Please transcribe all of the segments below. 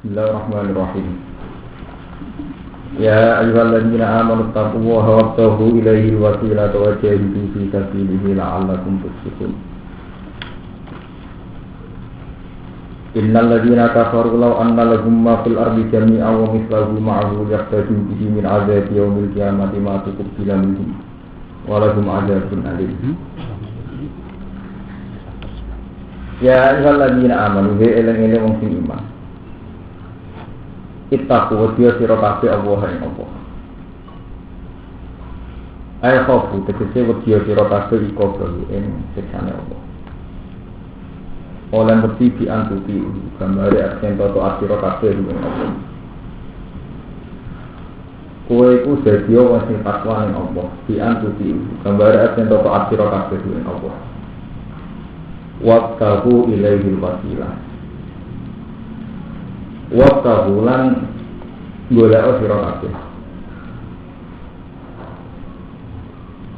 Bismillahirrahmanirrahim. Ya ayyuhalladzina amanu taqullaha wabtaghu ilaihil wasilata wa jahidu fi sabilihi la'allakum tuflihun. Innal ladzina kafaru law anna lahum ma fil ardi jami'an wa mithluhu ma'ahu yaftadu bihi min 'adzabi yaumil qiyamati ma tuqbila minhum wa lahum 'adzabun alim. Ya ayyuhalladzina amanu he eleng-eleng wong sing iman. Ittaqu wa sira kabeh Allah ing Allah. Ayo khofu tegese wedi sira kabeh iku ing siksane Allah. Oleh bukti diantuti gambare aksen toto asira kabeh ing Allah. Kowe iku dadi wong sing takwa ning Allah, diantuti gambare aksen toto asira kabeh ing Allah. Waqtahu ilaihil wasilah. Waqtahu lan golek sira kabeh.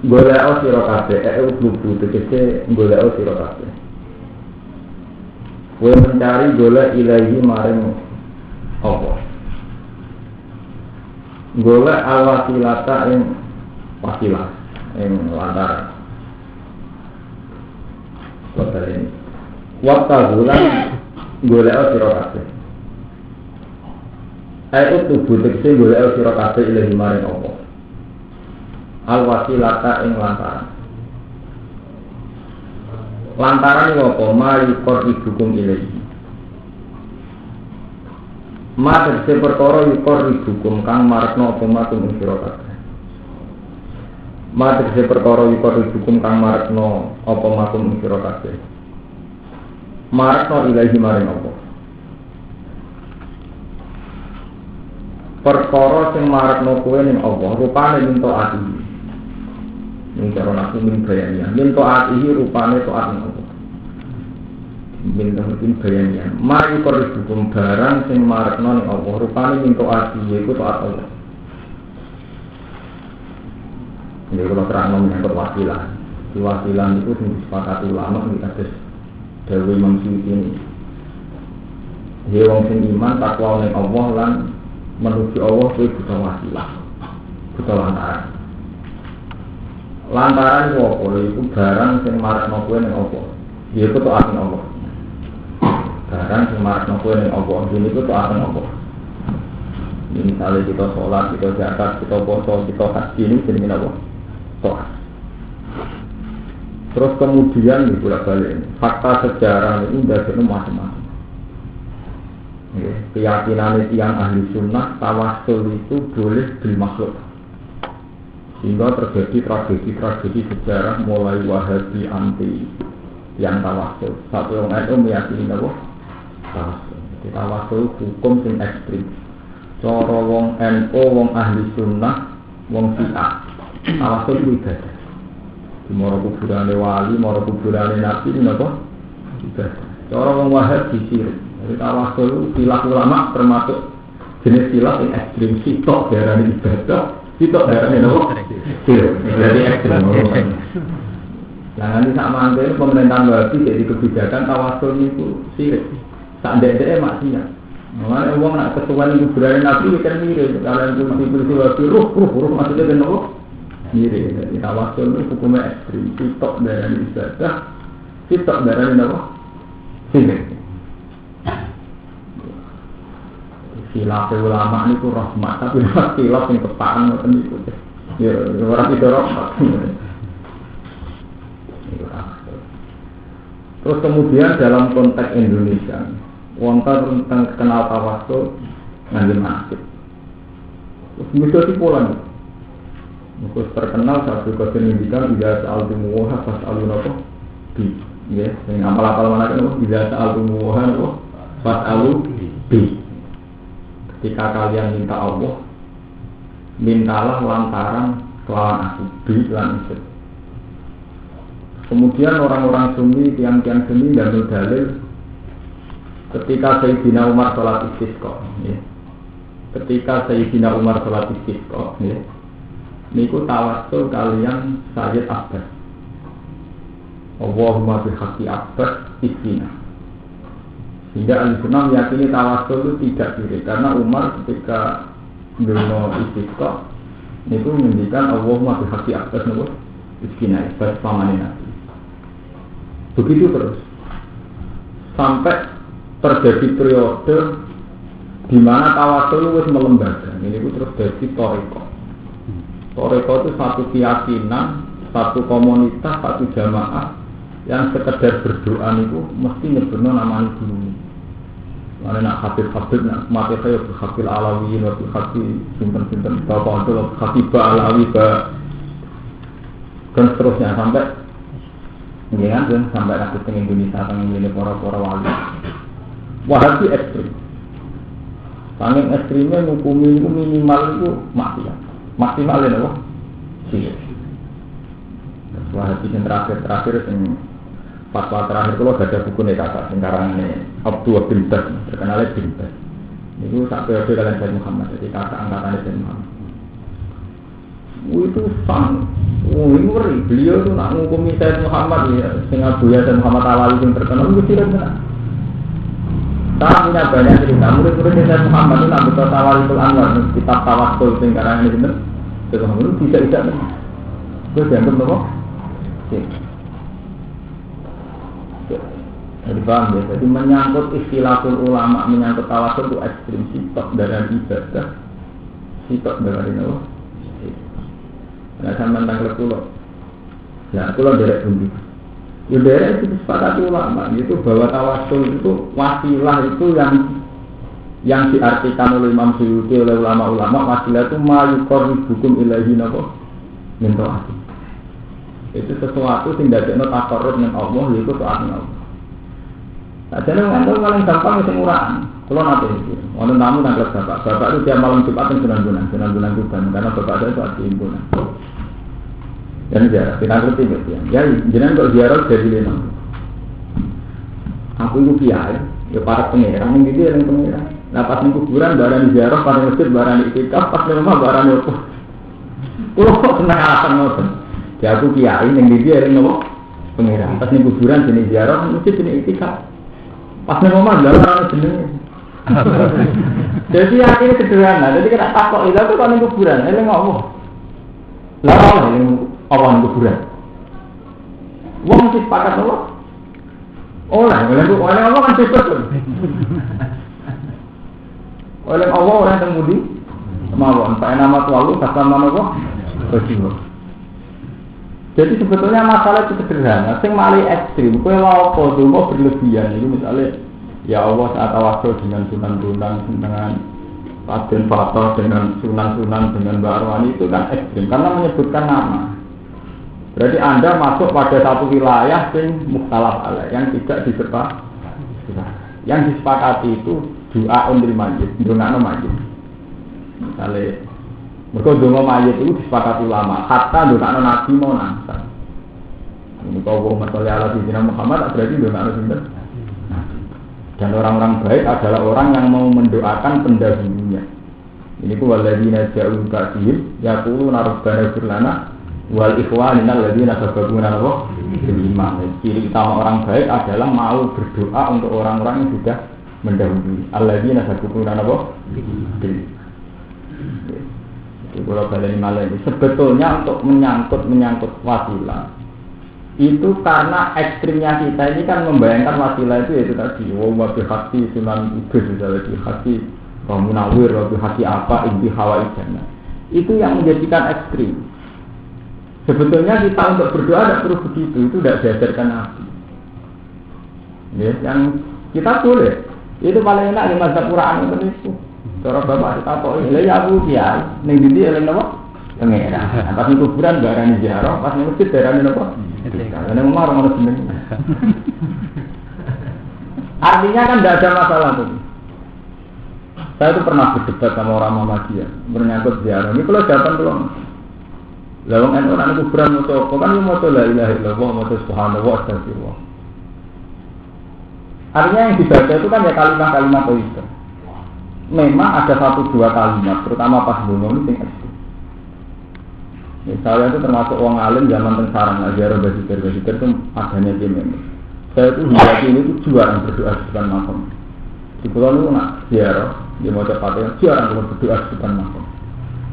Golek sira kabeh utubu tegese golek sira kabeh. Kowe mencari golek ilahi maring Allah. Golek alwasilata ing wasilah ing lantaran. Waktu bulan golek sira kabeh. Ayo tubuh tegese golek sira kabeh ilahi maring Allah. Al wasilata ing lantaran. Lantaran apa ma yukor ibukum ilahi. Ma tegese perkara yukor ibukum kang marekno apa matum ing sira kabeh. Ma tegese perkara yukor ibukum kang marekno apa matum ing sira kabeh. Marekno ilahi maring apa. Perkara sing marekno kowe ning Allah rupane minto ati. Ning cara aku min bayani. Minto ati rupane taat ning Allah. Minto mungkin bayani. Mari korjukum barang sing marekno ning Allah rupane minto ati iku taat Allah. Ini kalau terang menyangkut wasilah. Di wasilah itu disepakati ulama di atas Dewi Imam Suyuti ini. Dia wong sing iman takwa ning Allah lan menuju Allah kuwi butuh wasilah. Butuh lantaran. Lantaran apa? Iku barang sing marekno kowe ning Allah. Iku taat ning Allah. Barang sing marekno kowe ning Allah, iku taat ning Allah. Ini misalnya kita sholat, kita zakat, kita puasa, kita haji ini jenenge apa? Taat. Terus kemudian bolak-balik fakta sejarah ini ndadekno macam-macam. Keyakinan yang ahli sunnah tawassul itu boleh bil makhluk. Sehingga terjadi tragedi sejarah mulai Wahabi anti yang tawassul. Satu orang itu meyakini bahwa tawassul hukum sing ekstrim. Cara wong NU, wong ahli sunnah, wong Syiah tawassul itu ibadah. Moro kuburane wali, moro kuburane nabi napa? Ibadah. Cara wong Wahabi sirik. Jadi tawassul khilaf ulama termasuk jenis khilaf yang ekstrim. Sitok darane ibadah, sitok darane napa? Sirik. Jadi ekstrim. Nah nanti sak mangke pemerintahan Wahabi jadi kebijakan tawassul niku sirik. Sak ndek-ndeke maksiat. Mulane wong nak ketuan kuburane nabi kan mirip. Kalian polisi Wahabi ruh maksudnya ben napa? Mirip. Jadi tawassul itu hukumnya ekstrim. Sitok darane ibadah, sitok darane napa? Sirik. Khilaf ulama niku rahmat, tapi khilaf sing kepareng ngoten niku. Ya ora bisa rahmat. Terus kemudian dalam konteks Indonesia, wonten tentang kenal tawassul ngangge masjid. Terus bisa dipolan. Terus terkenal satu kesendikan tidak soal tumuha pas alun apa? Bi. Ya, sing apal-apal mana kan tidak soal tumuha apa? Pas alun bi. Ketika kalian minta Allah, mintalah lantaran kelawan aku, bilan itu. Kemudian orang-orang Sunni, tiang-tiang Sunni dan dalil ketika Sayyidina Umar sholat istisqa, ya. Ketika Sayyidina Umar sholat istisqa, ya. Niku tawassul kalian Sayyid Abbas. Allahumma bihaqqi Abbas istina. Sehingga Ahlussunnah meyakini tawasul itu tidak sirik karena Umar ketika mau istisqa itu menunjukkan Allahumma bihaqi atas nopo iskinai bas pamane Nabi. Begitu terus sampai terjadi periode di mana tawasul itu melembaga. Ini itu terus jadi toriko. Toriko itu satu keyakinan, satu komunitas, satu jamaah yang sekedar berdoa itu mesti nyebutno nama guru. Mana nak Habib nak mati saya Habib Alawi, Habib sinten bapak itu Habib Alawi dan seterusnya sampai ini kan sampai aku teng Indonesia teng ini para wali. Wahabi ekstrim. Paling ekstrimnya ngukumi itu minimal itu maksimal ya loh. Sih. Wahabi yang terakhir yang fatwa terakhir kalau ada buku nih kakak sekarang ini Abdul bin Bas terkenal bin Bas itu sampai kalian Sayyid Muhammad jadi kakak angkatan Sayyid Muhammad itu sang ini ngeri beliau tuh nak ngukumi Sayyid Muhammad ya sehingga Buya Sayyid Muhammad Alawi yang terkenal itu tidak benar saya punya banyak cerita murid-murid Sayyid Muhammad itu nak betul Tawalikul Anwar kitab tawasul sekarang ini benar Sayyid Muhammad itu tidak benar itu dianggap apa? Jadi paham ya, jadi menyangkut istilahul ulama, menyangkut tawasul itu ekstrim, sitok dari ibadah, sitok dari apa? Nah, sama tentang kulo, ya kulo derek bundi. Ya derek itu disepakati ulama, itu bahwa tawasul itu wasilah itu yang diartikan oleh Imam Suyuti oleh ulama-ulama wasilah itu mayukor hukum ilahi nabo mintoati. Itu sesuatu yang tidak ada takarrub dengan Allah, yaitu soalnya Allah. Nah, jadi orang paling gampang itu murah. Kalau nanti itu, orang tamu tanggal bapak itu tiap malam Jumat yang sunan-sunan Tuban, karena bapak saya itu ada himpunan. Dan ziarah, kita ngerti gitu ya. Ya, jangan kok ziarah jadi lena. Aku itu kiai, ya para pengerang, yang gitu yang pengerang. Nah pas di kuburan, barang ziarah, pas di masjid, barang itikaf, pas di rumah, barang apa. Kok senang alasan ngoten. Ya aku kiai, yang gitu yang pengerang. Pas di kuburan, sini ziarah, masjid, sini itikaf. Pas nih mama dalam jeneng. Jadi akhirnya sederhana. Jadi kena takok itu kan ning kuburan. Eleng ngomong. Lah eleng awan kuburan. Wong mesti sepakat apa? Oleh Allah kan bebas. Oleh Allah orang yang mudi mawon. Pak nama tualu kata nama apa? Begitu. Jadi sebetulnya masalah itu sederhana, sing malih ekstrim, kowe lha apa donga berlebihan itu misalnya ya Allah saat tawasul dengan sunan-sunan dengan Raden Fatah dengan sunan-sunan dengan Mbak Arwani itu kan ekstrim karena menyebutkan nama. Berarti Anda masuk pada satu wilayah sing mukhtalaf alaih yang tidak disepakati. Yang disepakati itu doa untuk mayit, ndongakno mayit. Misalnya mereka donga mayit itu disepakati ulama, hatta ndongakno nabi mau nangsa. Ini kalau masalah ala Sayyidina Muhammad berarti ndongakno sinten? Dan orang-orang baik adalah orang yang mau mendoakan pendahulunya. Ini ku walladzina ja'u ba'dihim yaquluna rabbana ighfir lana wal ikhwanina alladzina sabaquna bil iman. Ciri utama orang baik adalah mau berdoa untuk orang-orang yang sudah mendahului. Alladzina sabaquna bil Kalau balik malah ini sebetulnya untuk menyangkut wasilah itu karena ekstrimnya kita ini kan membayangkan wasilah itu tadi wabi hati sunan ubud misalnya di hati munawir wabi hati apa inti hawa ijana itu yang menjadikan ekstrim. Sebetulnya kita untuk berdoa tidak perlu begitu, itu tidak diajarkan Nabi ya, yang kita boleh itu paling enak di mazhab Quran itu. Cara bapak ditakoki, lha ya aku kiai, ning ndi eling napa? Pengira. Pas ning kuburan barani ziarah, pas ning masjid barani napa? Karena memang orang seneng. Artinya kan tidak ada masalah tuh. Saya itu pernah berdebat sama orang Muhammadiyah menyangkut ziarah. Ini kalau datang belum? Lawang NU orang kuburan mau coba kan mau coba la ilaha illallah mau subhanallah astagfirullah. Artinya yang dibaca itu kan ya kalimat-kalimat itu. Memang ada 1-2 kalimat, terutama pas bunga ini ekstrim. Saya itu termasuk orang alim zaman tengsarang, ziarah basiker itu adanya di Memang. Saya itu hingga ini itu juara berdoa di depan makam. Di pulau itu nak ziarah, dia mau cepatnya ziarah kalau berdoa di depan makam.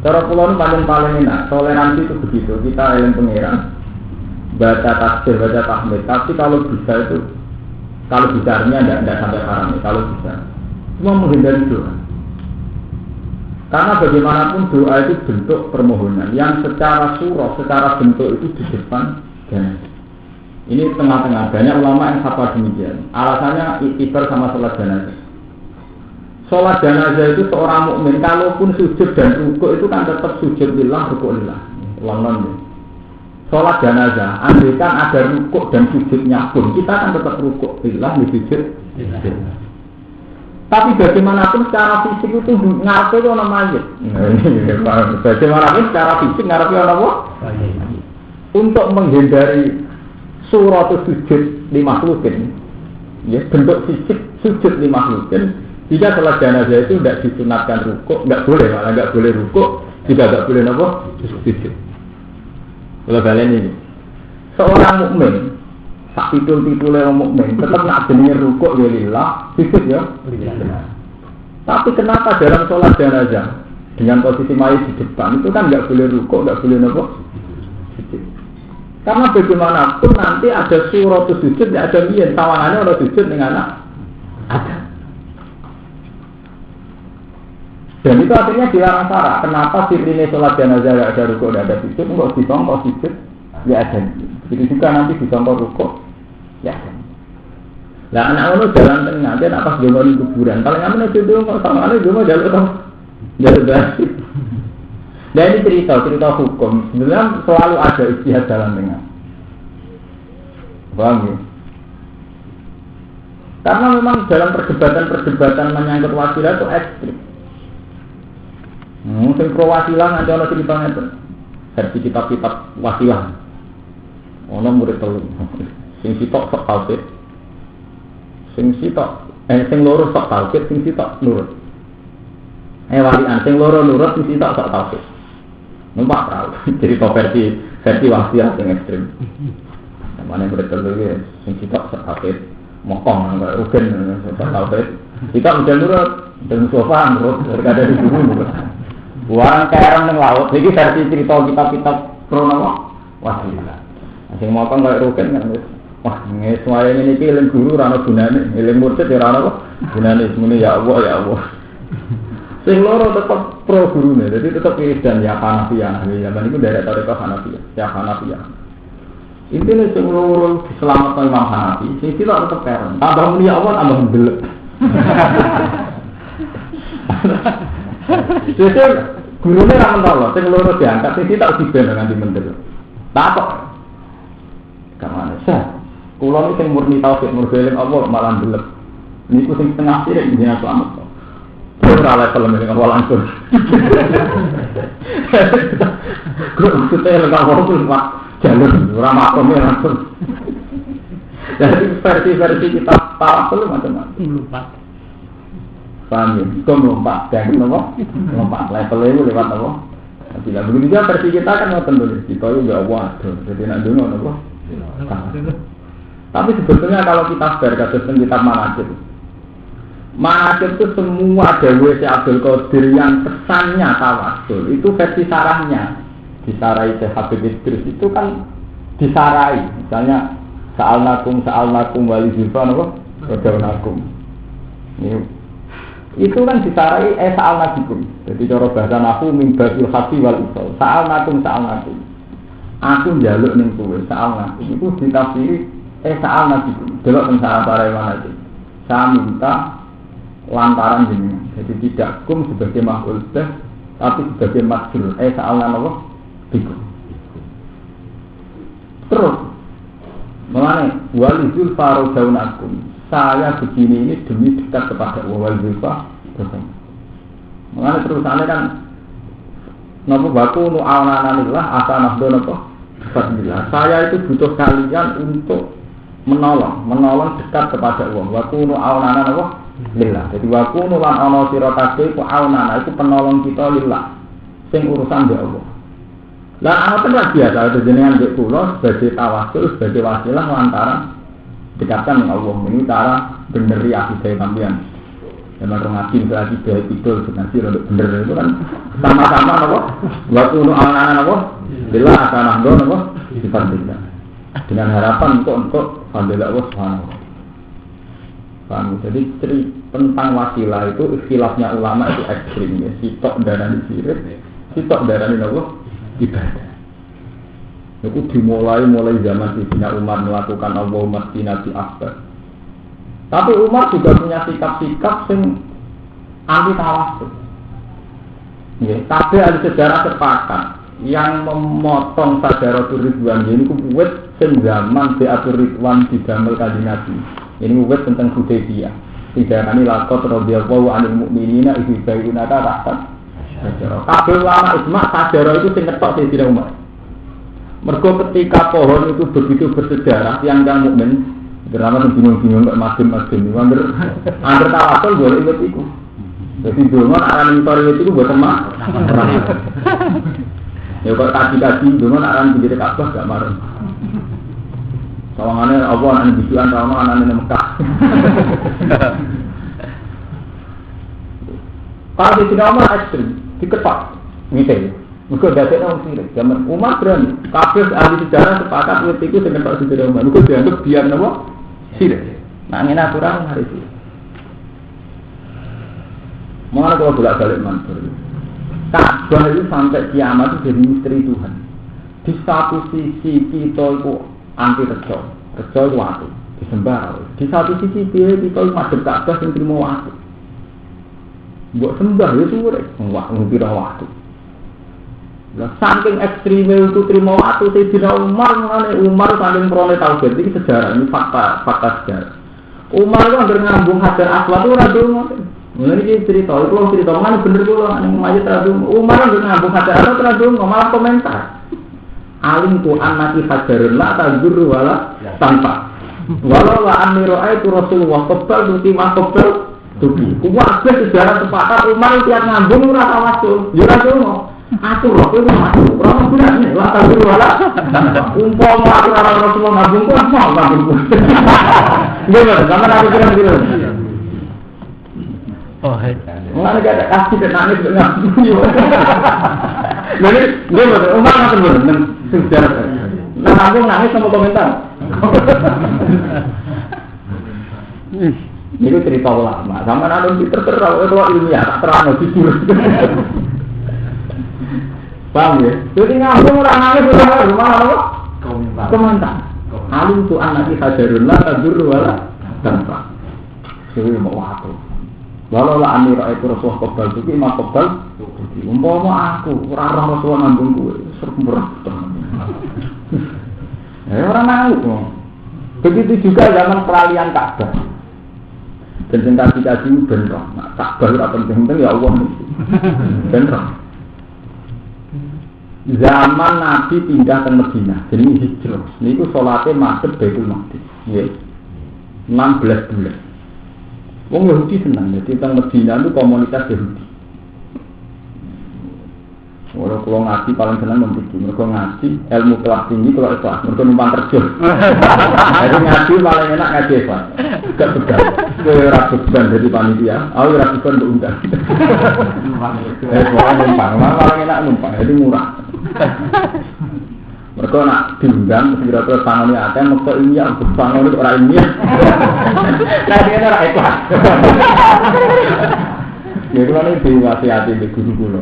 Cara pulau itu paling enak, toleransi itu begitu. Kita yang pengiran, baca takbir, baca tahmid. Tapi kalau bisa itu, kalau bisanya tidak sampai haram ya, kalau bisa. Cuma menghindari doa. Karena bagaimanapun doa itu bentuk permohonan yang secara surah, secara bentuk itu di depan jenazah. Ini tengah-tengah, banyak ulama yang fatwa demikian. Alasannya iktibar sama sholat jenazah. Sholat jenazah itu seorang mukmin kalaupun sujud dan rukuk itu kan tetap sujud lillah, rukuk lillah. Ulang-ulang. Sholat jenazah, andaikan ada rukuk dan sujudnya pun kita kan tetap rukuk lillah, sujud lillah. Tapi bagaimanapun secara fisik itu ngarepe itu ana mayit. Bagaimanapun secara fisik ngarepe ana apa? Untuk menghindari surat sujud di makhlukin, ya bentuk fisik sujud di makhlukin. Jika sholat jenazah itu tidak disunatkan rukuk, tidak boleh, malah tidak boleh rukuk, juga tidak boleh apa? Sujud. Kalau kalian ini, seorang mukmin, sak titul-titulnya orang mukmin, tetap nak jenenge rukuk ya lillah, sujud ya. Tapi kenapa dalam sholat jenazah dengan posisi mayit di depan itu kan tidak boleh rukuk, tidak boleh apa? Sujud. Karena bagaimanapun nanti ada surat sujud, tidak ada niat, tawangannya orang sujud dengan anak ada. Dan itu akhirnya dilarang syarak. Kenapa sirine sholat jenazah tidak ada rukuk, tidak ada sujud? Enggak disongkok sujud, ya ada. Begitu juga nanti disongkok rukuk, ya ada. Nah anak itu jalan tengah, dia nak pas dulu di kuburan. Paling aman itu dulu, sama anak dulu jalur basi. Nah ini cerita hukum. Sebenarnya selalu ada ijtihad jalan tengah. Paham ya? Karena memang dalam perdebatan menyangkut wasilah itu ekstrim. Mungkin pro wasilah nanti ada ceritanya itu versi kitab-kitab wasilah. Ono murid telu. Sing sitok sok tauhid. Sing loro sok tauhid, sing sitok nurut. Walian sing loro nurut, sing sitok sok tauhid. Numpak tahu. Jadi versi wasilah yang ekstrim. Mana murid telu ya, sing sitok sok tauhid. Mokong enggak rugen sok tauhid. Kita udah nurut, dan sofa nurut, berkada di dulu. Warang kerang nang laut, iki versi cerita kitab-kitab krono wasilah. Sing mokong kaya rugen kan wis. Wah, semuanya ini eling guru ora ana gunane, eling murid ya ora ana gunane. Semene ya Allah. Sing loro tetep pro gurune, jadi tetep wiridan ya Hanafiyah. Ya zaman iku derek tarekah Hanafiyah, ya Hanafiyah. Intine sing loro diselametno Imam Hanafi, sing sila tetep keren. Tambah muni Allah tambah ndelek. Jadi gurunya ra mentolo, sing loro diangkat, sing tak diben nganti mentel. Takok. Kamane sah. Kula iki sing murni tauhid murni Allah malah ndelek. Niku sing tengah sirek jenengan selamat. Ora level ning awal langsung. Grup kita lek awal Pak jalur ora makom langsung. Jadi versi kita tahu macam-macam. Paham ya? Itu melompat, jangan melompat levelnya itu lewat apa? Tidak begitu juga versi kita kan mau tentu kita itu nggak waduh, jadi nak dengar apa? Tapi sebetulnya kalau kita fair kasus kitab Manaqib itu semua Dewi Syekh Abdul Qadir yang kesannya tawasul itu versi sarahnya disarai Syekh Habib Idris itu kan disarai, misalnya sa'alnakum wali zilfan apa? Rodaunakum. Itu kan disarai sa'alnakum. Jadi cara bahasa nahu min babil hati wal isol. Sa'alnakum. Aku njaluk ning kowe sa'alnakum. Itu ditafsiri sa'alnakum. Delok ning sarai mana itu. Saya minta lantaran jenengan. Jadi tidak kum sebagai maf'ul bih tapi sebagai majrur. Sa'alnakum. Terus mengenai wali zulfa rodaunakum. Saya begini ini demi dekat kepada wal zulfa bersama. Mengenai terusannya kan napa baku nu awananillah asanahdo napa bismillah. Saya itu butuh kalian untuk menolong dekat kepada Allah. Waku nu awanana napa lillah. Jadi waku nu lan ana sira kabeh ku awanana itu penolong kita lillah. Sing urusan mbek Allah. Lah ana tenan biasa jenengan mbek kula sebagai tawasul sebagai wasilah lantaran dekatkan dengan Allah. Ini cara beneri akidah sampeyan. Memang orang ngaji lagi baik itu sebenarnya untuk bener itu kan sama-sama apa? Waktu untuk anak-anak apa? Bila akan nanggung apa? Dipandingkan dengan harapan untuk alhamdulillah Allah Subhanahu. Paham? Jadi tentang wasilah itu ikhtilafnya ulama itu ekstrim ya. Sitok darani sirik, sitok darani apa? Ibadah. Itu dimulai zaman Sayyidina Umar melakukan Allahumma qina fi akbar. Tapi Umar juga punya sikap-sikap yang anti tawasul. Ya, tapi ada sejarah sepakat yang memotong Sajaratul Ridwan ini kuwet zaman Bai'atul Ridwan di Damel Kanjeng Nabi. Ini kuwet tentang Hudaybiyah. Tidakani laqad radhiyallahu 'anil mu'minina idh yubayyinaka tahta syajarah. Kabeh ulama ijma' syajarah itu sing ngetok Sayyidina Umar. Mergo ketika pohon itu begitu bersejarah yang mukmin kenapa bingung-bingung nggak makin-makin angger tawasul boleh ikut itu. Jadi dulu aran intor itu buat teman. Ya kok kaji-kaji dulu aran pinggir Ka'bah gak marah. Sawangannya apa anak bisuan sama anak Mekah. Kalau di sini Umar ekstrim, diketok, gitu. Mungkin dari orang sirik, zaman Umar berani. Kabeh ahli sejarah sepakat waktu itu dengan Pak Sayyidina Umar. Mungkin dianggap biar apa? Sirik. Nah, ini aturan hari itu. Mana kalau bolak-balik mantur. Ka'bah itu sampai kiamat itu jadi misteri Tuhan. Di satu sisi kita itu anti rejo, rejo itu waktu disembah. Di satu sisi kita itu madhep Ka'bah yang terima waktu. Buat sembah ya suwe, ngira waktu. Lah saking ekstreme itu terima waktu Sayyidina Umar saking prone tauhid iki sejarah ini fakta sejarah. Umar itu hampir ngambung Hajar Aswad itu ora dongo. Ini cerita, itu cerita mana bener kula ning mayit ra dongo. Umar hampir ngambung Hajar Aswad ora dongo, malah komentar. Alim tu anati hajarun la tajur wala tanpa. Walau la amiro itu Rasulullah qabal tuti wa qabal tuti. Kuwi sejarah sepakat Umar tiap ngambung ora tawasul. Ya ora dongo. Aku loh, itu masuk. Orang benar nih, lah tak dulu lah. Umpama aku orang Rasulullah ngabung pun mau ngabung. Gimana? Kamu aku kira begitu. Oh, hei. Mana ada kasih dan nangis dengan ngabung. Jadi, gimana? Umar nggak benar. Sejarah. Nah, ngabung nangis sama komentar. Itu cerita ulama. Sama nanti terserah itu ilmiah, tak terang jujur. Paham ya? Jadi ngambung orang nangis rumah apa? Komentar. Alim tu anak hajarun la tadur wala tanpa. Sewi mau waktu. Walau la amira itu Rasulullah qabal tuki ma qabal. Umpama aku ora Rasulullah ngambung kuwe seremberat. Orang nangis. Begitu juga zaman peralihan Ka'bah. Dan sing kasih bener. Nah, Ka'bah ora penting ya Allah. Bener. Zaman Nabi pindah ke Madinah, jadi hijrah. Ini itu sholatnya masuk Baitul Maqdis, ya. 16 bulan. Wong Yahudi senang, jadi tentang Madinah itu komunitas Yahudi. Kalau ngaji paling senang membutuh, mereka ngaji ilmu kelas tinggi kalau ikhlas, mereka numpang terjun. Jadi ngaji paling enak ngaji ikhlas, gak begal. Kue ragusan jadi panitia, aku ragusan untuk undang. Pokoknya numpang, paling enak numpang, jadi murah. Mereka nak diundang, kira-kira tangannya ada, mereka ini yang berbangun itu orang ini. Nah dia orang ikhlas. Jadi mana diwasiati di guru-guru.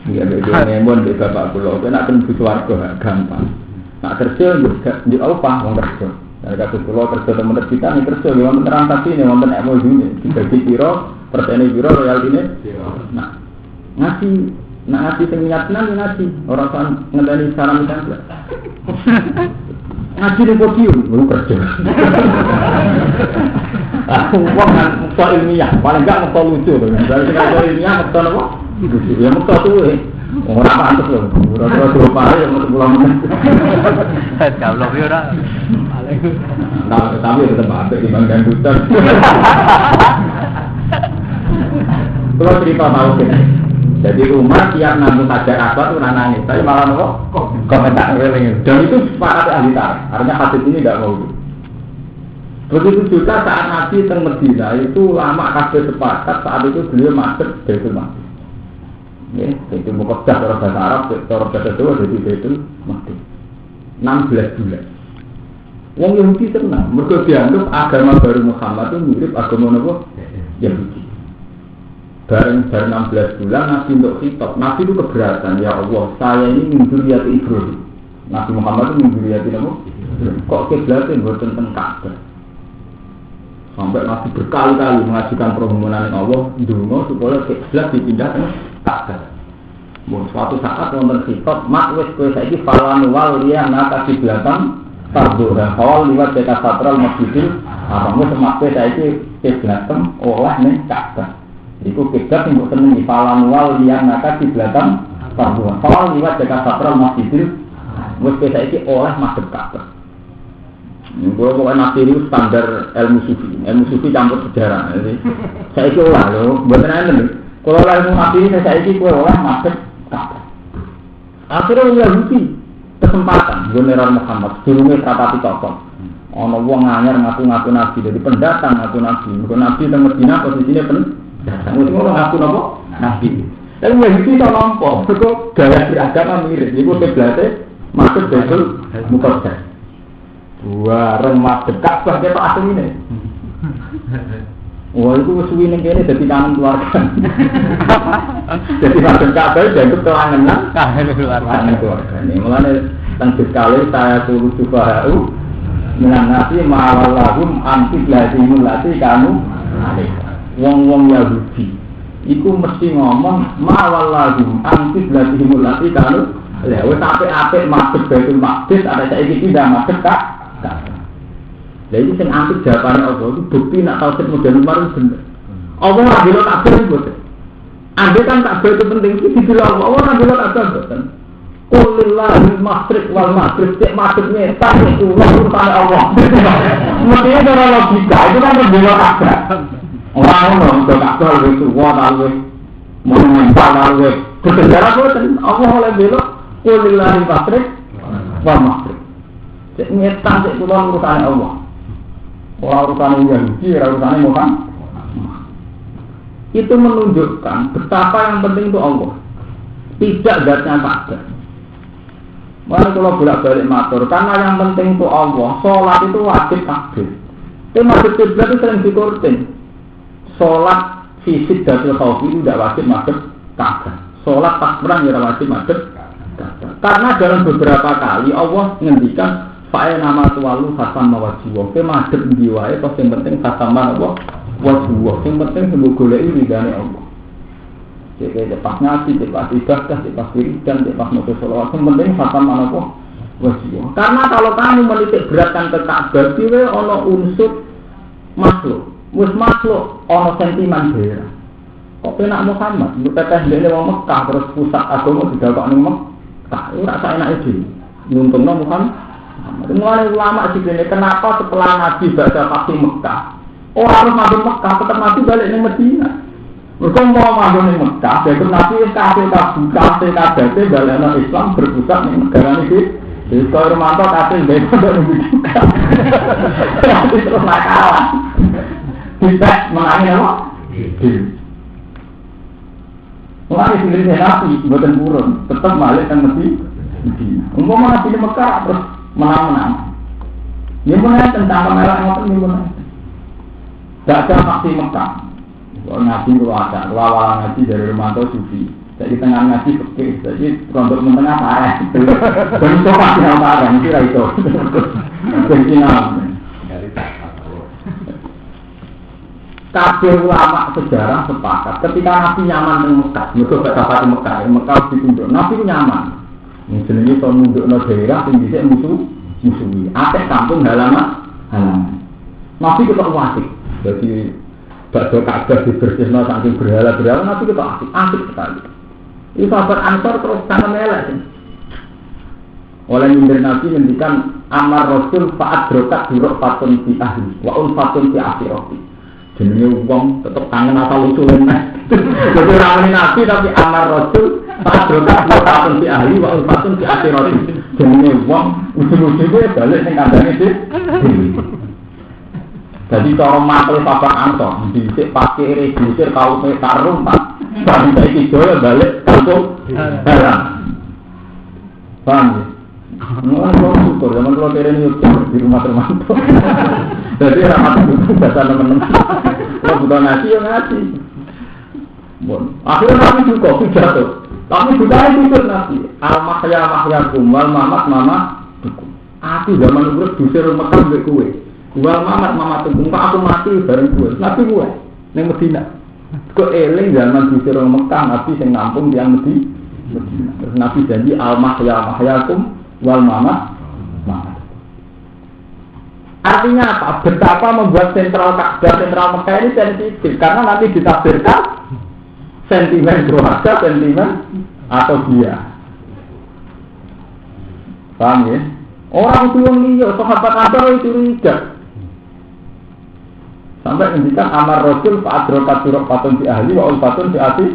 Ya, dia ngemon di bapak pulau. Dia nak kena butuh warga, gampang. Nak kerja juga di apa? Mau kerja. Dari kasus pulau kerja teman kita nih kerja. Dia mau transaksi nih, mau emosi nih. Dibagi piro, persen piro, royal ini. Nah, ngaji seminatnya ngaji. Orang kan ngedani salam itu. Ngaji di podium, lu kerja. Aku kan mukta ilmiah, paling enggak mukta lucu. Dari mukta ilmiah, mukta apa? Ya mukta tuh orang pantas loh. Orang-orang berupaya yang mau pulang menit. Kalau lebih orang. Tapi tetap ada di banggaan hutan. Kalau cerita tahu kan. Jadi Umar tiap nanggung Hajar Aswad itu nangis. Saya malah komentar. Dan itu sepakat ahli tarikh. Artinya hadis ini tidak mau. Begitu juga saat Nabi teng Medina itu lama kabeh sepakat saat itu beliau masuk Baitul Maqdis. Ya, itu Muqaddas cara bahasa Arab, cara bahasa Jawa jadi Baitul Maqdis. 16 bulan. Wong Yahudi senang, mergo dianggap agama baru Muhammad itu mirip agama napa? Yahudi. Bareng 16 bulan Nabi untuk khitab. Nabi itu keberatan, ya Allah, saya ini min dzurriyyati Ibrahim. Nabi Muhammad itu min dzurriyyati napa? Kok kiblatnya mboten teng Ka'bah. Sampai Nabi berkali-kali mengajukan permohonan Allah ndonga supaya kiblat dipindah ke Ka'bah. Suatu saat wonten khitab, mak wis kowe saiki falan wal liyana kiblatan tardura. Awal liwat dekat Satral Masjidil Haram wis semakte saiki kiblatem oleh ning Ka'bah. Iku kiblat sing mbok senengi falan wal liyana kiblatan tardura. Awal liwat dekat Satral Masjidil wis saiki oleh madhep Ka'bah. Kalau pokoknya nafsir itu standar ilmu sufi campur sejarah. Jadi saya itu olah loh, buatan aja nih. Kalau ilmu nafsir ini saya itu olah masuk Ka'bah. Akhirnya orang Yahudi kesempatan, Guneran Muhammad, durungnya serapati tokoh. Ono wong anyar ngaku-ngaku nabi, jadi pendatang ngaku nabi. Nabi teng Medina posisinya pendatang. Mesti orang ngaku nopo nabi. Tapi Yahudi tak nampak, kok gaya beragama mirip. Iku kiblatnya masuk Baitul Muqaddas. Bareng madhep Ka'bah ketok asline. Wah, itu suwi ning kene dadi kangen keluarga. Jadi madhep Ka'bah dianggap kelangenan keluarga. Mulane teng sekali saya suruh subha'u minan nasi ma'alallahum anti lazimul lati kanu wong-wong Yahudi iku mesti ngomong ma'alallahum anti lazimul lati kanu lha wis apik-apik madhep Baitul Maqdis ada saiki pindah madhep Jadi sing antik jawabannya Allah itu bukti nak tauhid modern baru bener. Allah ngambil Ka'bah itu betul. Andai kan Ka'bah itu penting itu dibilang Allah ngambil Ka'bah betul. Qulillahil masyriq wal maghrib cek maksudnya tak itu urusan Allah. Mestinya cara logika itu kan berbeda Ka'bah. Orang untuk Ka'bah lebih tua lebih monumental lebih bersejarah betul. Allah oleh belok Qulillahil masyriq wal maghrib. Cek nyetan cek urusan Allah. Orang urusan Yahudi, orang urusan Muhammad. Itu menunjukkan betapa yang penting itu Allah. Tidak zatnya Ka'bah. Mari kalau bolak-balik matur, karena yang penting itu Allah. Sholat itu wajib takbir. Tapi masjid kiblat itu sering dikurtin. Sholat fisik dari khawfi itu tidak wajib masjid Ka'bah. Sholat takbiran tidak wajib masjid Ka'bah. Karena dalam beberapa kali Allah menghentikan Fa'e nama tuwalu khasam mawajiwa. Ke madhep diwae tos yang penting khasam apa? Wajiwa. Yang penting sembuh goleki ridane Allah. Jadi pas ngaji, pas ibadah, pas wiridan, pas maca sholawat. Yang penting khasam apa? Wajiwa. Karena kalau kamu menitik beratkan ke Ka'bah, dhewe ana unsur makhluk. Wis makhluk ana sentimen daerah. Kok penak Muhammad, untuk teteh dene wong Mekah terus pusat agama didakok ning Mekah. Ora sak enake dhewe. Nguntungno Muhammad. Mulai ulama sih kenapa setelah Nabi baca pasti Mekah orang harus masuk Mekah tetap Nabi balik ke Medina. Mereka mau masuk ke Mekah jadi Nabi kasih balik ke Islam berpusat di negara ini. Jadi kalau Romanto kasih dari Mekah Nabi terus nakalan tidak menangin apa? Mulai sendiri Nabi buatan turun tetap balik ke Medina. Umpama Nabi di Mekah terus menang-menang. Ini pun tentang kamera ngotot ini pun. Tidak ada faksi Mekah. Kalau ngaji kalau ada, awal ngaji dari Romanto Sufi. Jadi tengah ngaji fikih, jadi rontok mentengah parah. Dan itu pasti yang parah, itu lah itu. Jadi kabeh ulama sejarah sepakat. Ketika Nabi nyaman di Mekah, mereka dapat di Mekah ditunduk. Nabi nyaman. Jenenge to nundukno daerah sing dhisik musuhi. Akeh kampung halaman. Nabi ketok wasik. Dadi bakso Ka'bah dibersihno saking berhala-berhala Nabi ketok asik sekali. Iki sahabat Ansor terus sangat elek. Oleh nyindir Nabi ngendikan amar Rasul fa'ad drokat duruk fatun fi ahli wa un fatun fi akhirati. Jenenge wong tetep kangen asal usulen. Jadi ramene Nabi tapi amar Rasul Padrokat fatun fi ahli wa fatun fi akhirati. Jenenge wong ujug-ujuge balik ning kandhane iki. Jadi cara mantel Bapak Anto, dhisik pakai register kaum tarum Pak. Sampai Kijoyo balik kampung barang. Paham ya? Nggak syukur, zaman kalau keren di rumah termantu. Jadi rapat itu biasa teman-teman. Kalau butuh nasi ya nasi. Bon, akhirnya nasi juga jatuh. Tapi sudah itu nasi. Al-mahya mahyakum wal mamat mama dukum. Aku zaman urip dusir Mekah mbek kowe. Wal mamat mama dukum. Aku mati bareng kowe. Nabi kowe ning Madinah. Kok eling zaman dusir Mekah nabi sing nampung tiyang Madinah. Terus nabi janji al-mahya mahyakum wal mamat mama. Artinya apa? Betapa membuat sentral Ka'bah, sentral Mekah ini sensitif karena nanti ditafsirkan sentimen keluarga, sentimen atau dia. Paham ya? Orang itu yang liya, sahabat Abar itu curiga. Sampai ngendikan amar Rasul fa'adrokat surah patun di ahli wa ulfatun di hati.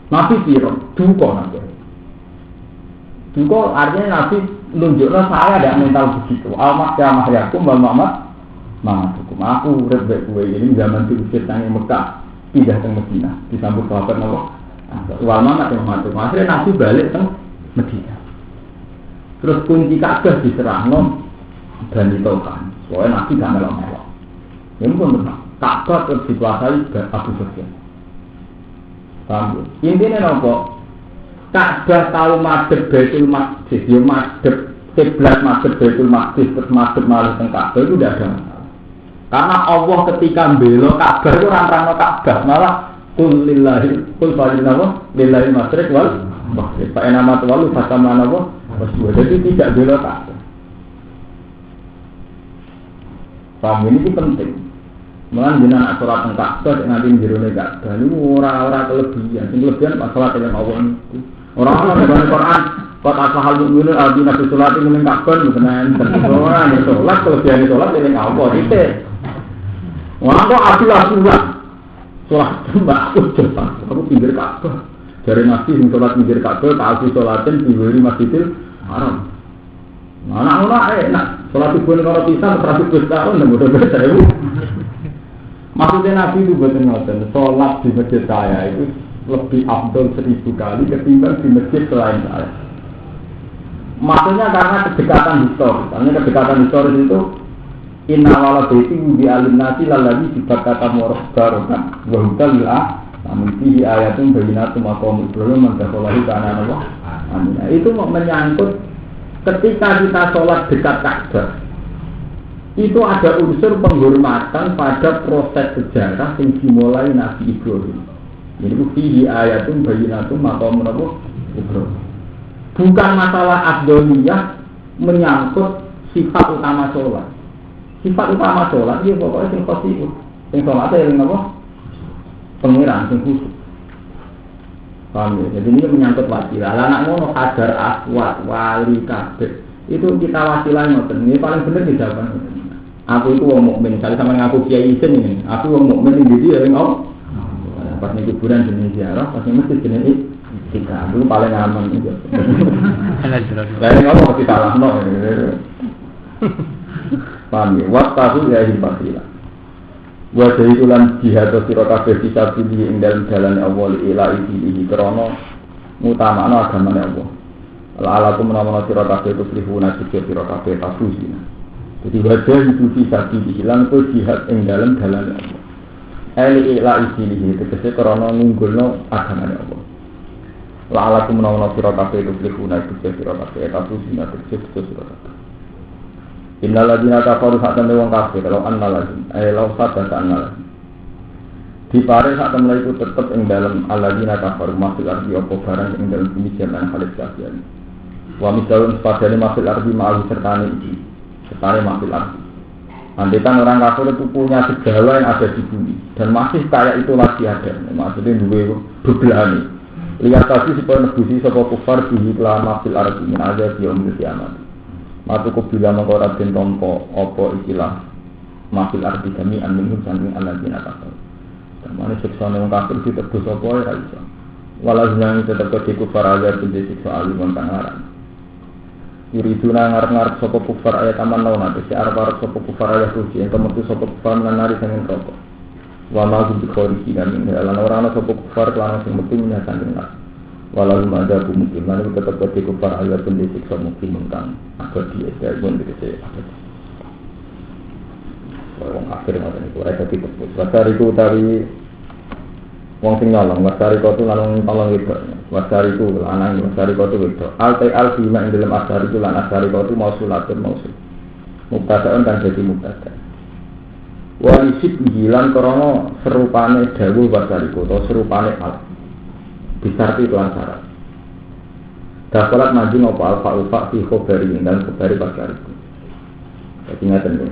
Nabi siro, duko nanti. Duko artinya Nabi menunjukkan saya ada mental begitu. Al-mahya mahyakum wal mamat mamatukum. Aku urip baik kowe ini zaman diusir nang Mekah, pindah ke Madinah, disambut sahabat napa? Wal mamat mamatukum. Akhirnya Nabi balik ke Madinah. Terus kunci Ka'bah diserahno dan ditokan. Soalnya Nabi gak melok-melok. Ya mungkin benar. Ka'bah terus dikuasai Abu Sufyan. Paham? Intinya nopo? Ka'bah tahu madhep Baitul Maqdis, ya madhep kiblat madhep Baitul Maqdis terus madhep malih teng Ka'bah itu tidak ada masalah. Karena Allah ketika mbela Ka'bah itu ora nerangno Ka'bah, malah qul lillahi qul lillahi masyriq wal maghrib. Fa inama tawallu fatamana wa waswa. Jadi tidak bela Ka'bah. Paham ini penting. Mulan jenengan aturan teng Ka'bah nanti njero Ka'bah niku ora kelebihan. Sing kelebihan masalah yang Allah niku. Orang-orang dalam Quran, kot asal mukminin albina bisolat ini mengkakkan, bukan orang yang sholat, kelebihan sholat ini apa? Itu, wah kok adilah sholat mbak aku cepat, aku pinggir Ka'bah. Dari Nabi yang sholat pinggir Ka'bah, tak aku sholatin di Masjidil Haram. Anak-anak enak, sholat ibu negara pisang 100 tahun dan mudah-mudahan saya. Maksudnya Nabi itu betul-betul sholat di masjid saya itu lebih afdol 1000 kali ketimbang di masjid selain saya. Maksudnya karena kedekatan historis. Karena kedekatan historis itu inna wala baiti bi alimnati lalladzi sifat kata murah barokan wa hudal la amfihi ayatun bayyinatun maqam Ibrahim man dakhalahu kana Allah. Amin. Itu menyangkut ketika kita sholat dekat Ka'bah. Itu ada unsur penghormatan pada proses sejarah yang dimulai Nabi Ibrahim. Ini fihi ayatun bayyinatun maqam Ibrahim. Bukan masalah afdholiyah menyangkut sifat utama sholat. Sifat utama sholat dia pokoknya sing khosiyuh. Sing sholatnya yang apa? Pengiran, sing khusus. Paham ya? Jadi ini menyangkut wasilah. Anak ngono kadar aswat, wali, kabeh. Itu kita wasilah ngoten. Ini paling bener di jawaban. Aku itu wong mukmin. Misalnya sama ngaku kiai isin ini. Aku wong mukmin ini dia yang Allah. Pas nih kuburan jenis ziarah, pas nih masjid jenis tiga, itu paling aman juga. Lain ngomong kita salah no. Paham ya? Waktu ya hibatilah. Wajah itulah jihad atau sirokabe bisa pilih ing dalam jalan Allah ila ini krono mutamana agamanya Allah. Ala-ala itu menawana sirokabe itu pelihuna jihad sirokabe tafusina. Jadi wajah itu bisa pilih hilang itu jihad ing dalam jalan Allah. Eli ila isilihi tegese krana ngunggulno agamane Allah. La ala kumenawa sira kabeh itu blekuna tegese sira kabeh etatus sina tegese sira kabeh. Innal ladina kafaru sakjane wong kafir kalau annal ladin law sadaka annal. Dipare sak temne iku tetep ing dalem aladina kafaru masuk arti apa barang ing dalem pemikiran lan halis kafian. Wa misalun padane masuk arti ma'al sertane iki. Sertane masuk arti. Andikan orang kafir itu punya segala yang ada di bumi dan masih kayak itu lagi ada. Maksudnya dua bebelani. Lihat tadi supaya nebusi sebuah kufar di lama fil arti min aja biom kiamat. Matuku bila mengkorat den tompo opo ikilah mafil arti kami anminhum saking aladina kafir. Tamane siksa nang kafir ditebus opo ora iso. Walau jenenge tetep keti kufar aja dadi siksa alim kang larang. Yuriduna ngarep-ngarep sapa kufar ayat aman nauna te arep-arep sapa kufar ayat suci ento metu sapa kufar menari sanging rokok. Wa ma hum bikhoriji min lan ora ana sapa kufar lan sing metu nyatan dengar. Walau ada mungkin lan tetep dadi kufar ayat pendidik mungkin mengkang abadi ya pun dikece abadi. Wong akhir ngoten iku ora dadi tepus. Wasar iku utawi wong sing nyolong wasari kotu lan tolong wedok. Wasari ku lanang wasari kotu wedok. Altai alfima ing dalam asari ku lan asari kotu mausulatun mausul. Mubtada'un kan dadi mubtada'. Walisib hilang krana serupane dawuh wasari kotu serupane al. Disarti kelan syarat. Dapat maju ngopo alfa ufa fi khobari dan khobari wasari ku. Dadi ngaten iki.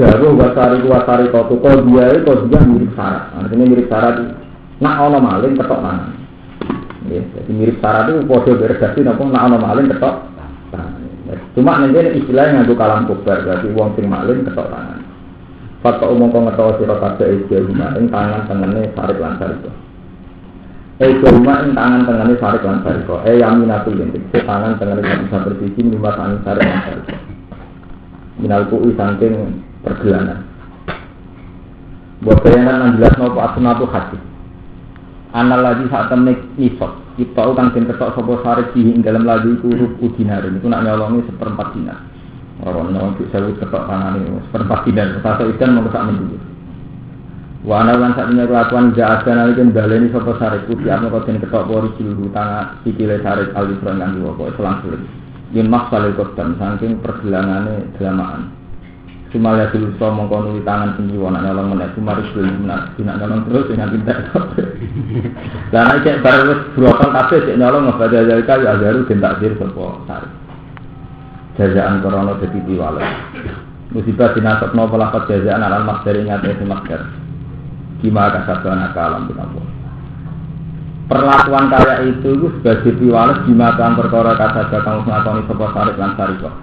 Dawuh wasari kotu kok dia mirip syarat. Artinya mirip syarat nak ana maling ketok tangan. Nggih, jadi mirip syarat itu padha beredaksi napa nak ana maling ketok tangan. Cuma nek istilahnya nganggo kalam kobar, berarti wong sing maling ketok tangan. Fakta umum kok ngetok sira kabeh iki ing tangan tengene sarik lan sariko. Rumah ing tangan tengene sarik lan sariko. Yaminatul lintik, tangan tengene bisa bersisi lima tangan sarik lan sariko. Minalku saking pergelangan. Buat bayangan 16 nopo asnatu hadis. Anal lagi saat temen nisab, kita kang den ketok sapa sarik ing dalam lagi iku rubu dinar. Niku nak nyolongi 1/4 dinar. Ora ono iki sewu ketok tanane 1/4 dinar. Satu ikan mongko sak mendhu. Wa ana lan sak dina kelakuan jaada nalika baleni sapa sarik putih ana kok den ketok pori cilu tangan sikile sarik alisron kang diwopo selang-seling. Yen maksale koten saking pergelangane delamaan. Sumalya dulu so mengkono di tangan tinggi wana nyolong menek sumaris dulu menak nyolong terus dengan pintar. Lah nek cek baru wis brokol kabeh cek nyolong ngebaca jalika ya ajaru den takdir sapa sari. Jazaan korona dadi diwales. Musibah dinasabno pelafat jazaan alal maksari nyate maksar. Gimana kasabana kalam binapa. Perlakuan kaya itu sebagai diwales gimana perkara kasaba kang ngakoni sapa sari lan sari kok.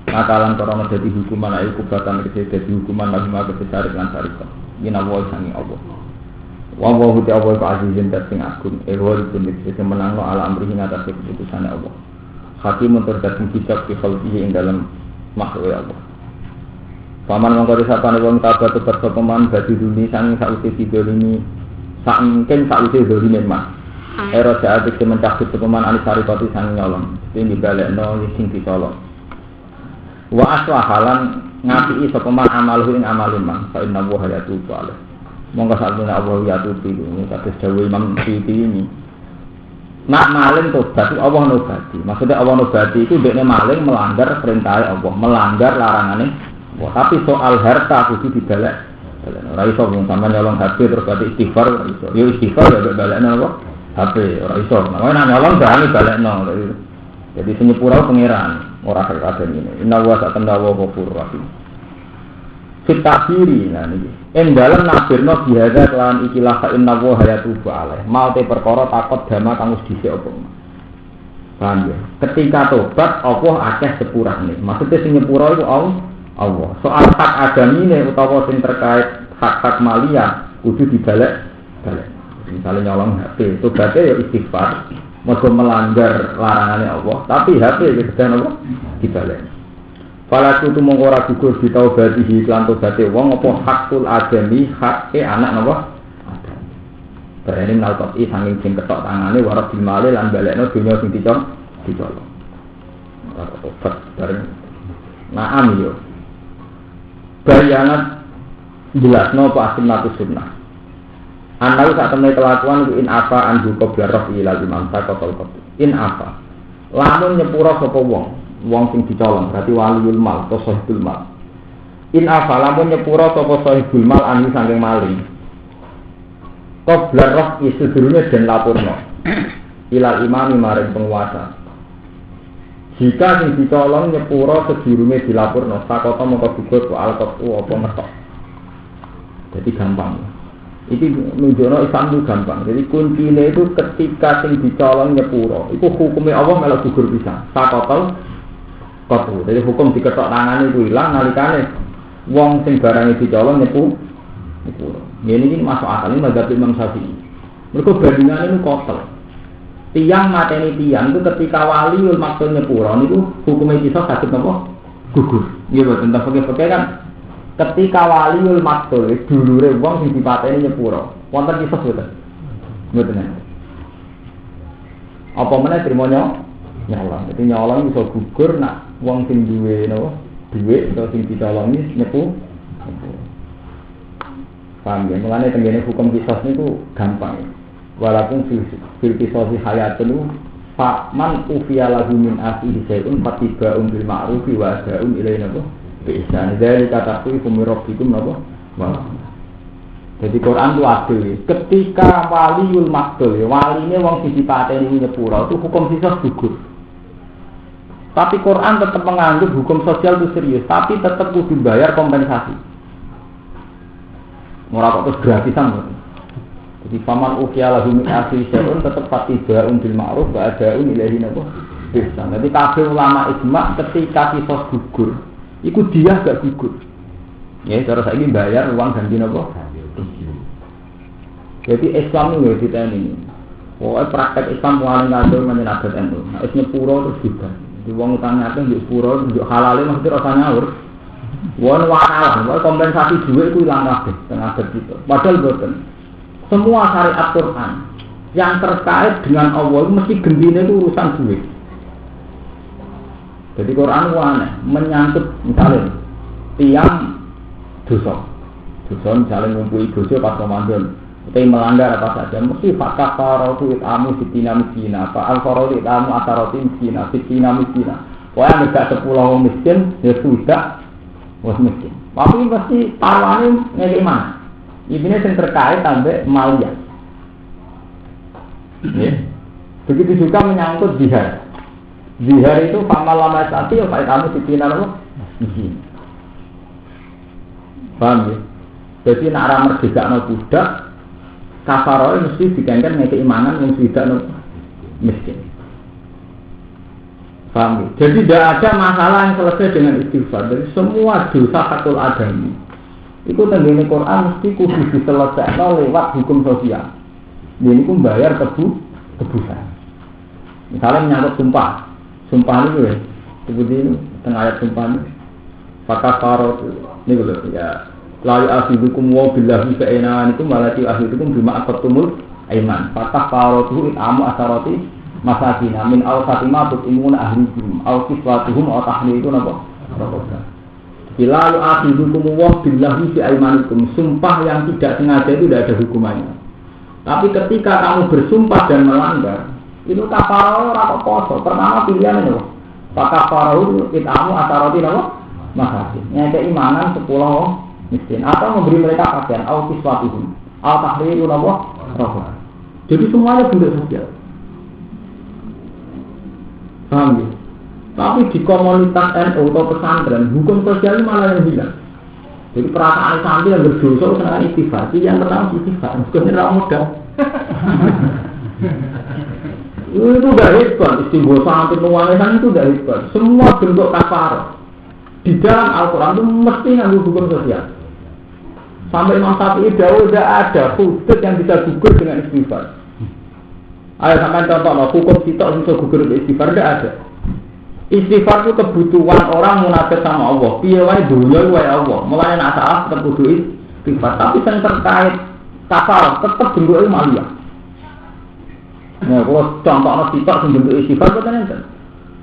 Nakalan korona jadi hukuman ayu kubatan kecil jadi hukuman lagi mah besar dan sarika. Ini Allah sangi Allah. Wa huti Allah azizin tasing agung. Ehwal pun bisa menangno ala amrihi atas keputusan Allah. Hakim terdapat kitab di khalqihi ing dalam makhluk Allah. Paman mongko disapane wong tabat tebar sopeman badi duni sangi sausi sidolini saking sausi dolini mah. Era saat iki mencabut sopeman alisari pati sangi nyolong. Sing dibalekno sing dicolong. Wa aswahalan ngapi sapa man amaluhu ing amalin man fa inna wa hayatu salih monggo sakmene Allah yatu ini kados dawuh Imam Suyuti ini nak maling tobat Allah nobati maksudnya Allah nobati itu dekne maling melanggar perintah Allah melanggar larangane wah tapi soal harta kudu dibalek ora iso wong sampean nyolong HP terus berarti istighfar ora iso yo istighfar ya balekno apa HP ora iso namanya nyolong berani balekno jadi senyepura pengiran ora kaya ngene. Inna wa ta'ala wa ghafurur rahim. Fit takbiri nah niki. Ing dalem nabirno bihadza lan ikilah fa inna wa hayatubu alaih. Mau te perkara takut dama kang wis dhisik apa. Paham ya? Ketika tobat Allah akeh sepurane. Maksudnya sing nyepura iku Allah. Soal hak agamine utawa sing terkait hak-hak malia kudu dibalek. Misalnya nyolong HP, tobatnya ya istighfar. Mergo melanggar larangane Allah, tapi HP kedan apa dibalik. Fala kudu mung ora gugur ditaubati lan tobaté wong apa hakul adami hake anak napa? Berene nalpati saking sing ketok tangane warab dimale lan balekno dunya sing dicolong. Tobat bareng. Naam yo. Bayanat jelasno apa asnatus sunnah. Anda saat temen kelakuan itu in apa anju koblarok ilal imam sakotol kopi in apa lamun nyepura sopo wong sing dicolong berarti waliul mal atau sohibul mal in apa lamun nyepura sopo sohibul mal anu saking maling koblarok isu durunya dan lapurno ilal imami maring penguasa jika sing dicolong nyepura sedurunge dilapurno sakotol mongko gugur ku alkotu apa ngetok jadi gampang. Iki nunjukno Islam itu gampang. Jadi kuncinya itu ketika sing dicolong nyepuro, itu hukumnya Allah melok gugur pisan. Sakotol kotu. Jadi hukum diketok tangane itu hilang nalikane wong sing barang dicolong nyepuro. Ini masuk akal ini mazhab Imam Syafi'i. Mergo bandingane itu kotel. tiang mateni tiang itu ketika waliul maksud nyepuro niku hukumnya kisah sakit napa gugur. Nggih boten tentang fakir kan ketika waliul maksud dulure wong sing dipateni nyepuro. Wonten kisah boten? Mboten. Apa meneh trimo nyolong. Dadi nyolong iso gugur nak wong sing duwe napa duit atau sing dicolongi nyepu. Paham ya? Mulane tengene hukum kisah niku gampang. Walaupun fil kisah hayatun fa man ufiya lahu min akhihi shay'un fatiba'un bil ma'ruf wa da'un ilaina bi ihsan. Dari kata ku fumirabbikum napa? Wah. Jadi Quran itu adil. Ketika waliul makdul, waline wong sing dipateni nyepuro itu hukum kisah gugur. Tapi Quran tetap menganggap hukum sosial itu serius, tapi tetap kudu bayar kompensasi. Ora kok terus gratisan. Jadi faman ufiya lahu min akhihi shay'un tetap fatiba'un bil ma'ruf wa da'un ilaina bi ihsan. Jadi kabeh ulama ijma ketika kisah gugur, iku dia gak gugur. Ya, cara saiki bayar uang ganti napa? Jadi Islam itu diteni. Pokoke praktek Islam paling ngatur menyenabat NU. Nek wis nyepuro terus juga. Di wong utang akeh njuk puro, njuk halale mesti rasa ngawur. Wong waral, kompensasi dhuwit ku ilang kabeh teng adat kita. Padahal boten. Semua syariat Quran yang terkait dengan Allah itu mesti gendine itu urusan duit. Jadi Quran itu aneh, menyangkut misalnya tiang dosa misalnya ngumpuli dosa pas Ramadan, kita melanggar apa saja, mesti fakah farotu itamu sitina miskina, fa'al farotu itamu asaroti miskina, sitina miskina. Pokoknya agak 10 orang miskin, ya sudah was miskin. Tapi mesti taruhannya ngekik mana? Ini yang terkait sampai malia. Begitu juga menyangkut zihar. Zihar itu famal lama sati, apa kamu sitina lo? Paham ya? Jadi nak ramah merdeka no budak, kafaroi mesti digangkan ngekik imanan yang tidak no miskin. Paham ya? Jadi tidak ada masalah yang selesai dengan istighfar. Jadi semua dosa fatul adami itu tenggine Quran mesti kudu diselesaikan lewat hukum sosial. Ini pun bayar tebusan. Misalnya menyangkut sumpah itu ya, seperti ini tengah ayat sumpah ini. Fakah farot ini loh ya. Lalu akhidukum wa billahi fa'ina itu malati akhidukum bima aqattumul aiman. Fakah farotu itamu asaroti masakina min awsatima tutimun ahlikum aw kiswatuhum aw tahliku napa? Lalu akhidukum wa billahi fi aimanikum. Sumpah yang tidak sengaja itu tidak ada hukumannya. Tapi ketika kamu bersumpah dan melanggar, itu kafarah ora kok poso. Pertama pilihan itu. Kafarah itamu asaroti napa? Masakin. Ngekek imanan 10 miskin atau memberi mereka pakaian au kiswatuhum au tahriru napa? Raqabah. Jadi semuanya bentuk sosial. Paham ya? Tapi di komunitas NU atau pesantren, hukum sosial malah yang hilang. Jadi perasaan santri yang berdosa dengan istighfar, yang pertama istighfar, bukan nyerah modal. Itu udah hebat, istighfar santri penguangan itu udah hebat. Semua bentuk kafar di dalam Al-Quran itu mesti nganggu hukum sosial. Sampai Imam Syafi'i tidak ada hudud yang bisa gugur dengan istighfar. Ayo sampai contoh, hukum sitok bisa gugur dengan istighfar, tidak ada. Istighfar itu kebutuhan orang munajat sama Allah. Piye wae dunya wae Allah. Mulane nek salah tetep kudu istighfar. Tapi sing terkait kafar tetep bentuke malia. Nah, kalau contohnya sitok sing bentuk istighfar boten enten.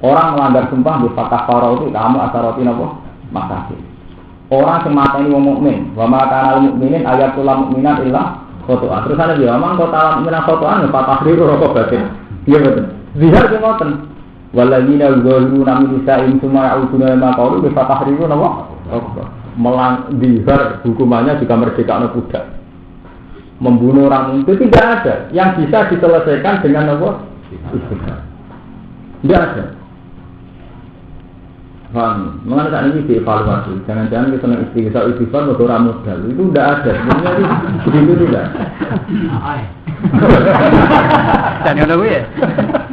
Orang melanggar sumpah di kafara itu kamu asaroti napa? Makasih. Orang sing mateni wong mukmin, wa ma kana al mukminin ayatul mukminat illa khotoan. Terus ana yo amang kota mukmin khotoan ya fatahriru raqabatin. Iya betul. Zihar ki ngoten. Waladina yuzaluna min nisa'in summa ya'uduna ma qalu bi fatahriru napa? Melanggar hukumannya juga merdeka budak. Membunuh orang itu tidak ada yang bisa diselesaikan dengan apa? Istighfar. Tidak ada. Paham? Mengenai saat ini dievaluasi. Jangan-jangan kita nak istighfar berdoa modal itu tidak ada. Sebenarnya itu tidak. Dan yang lalu ya.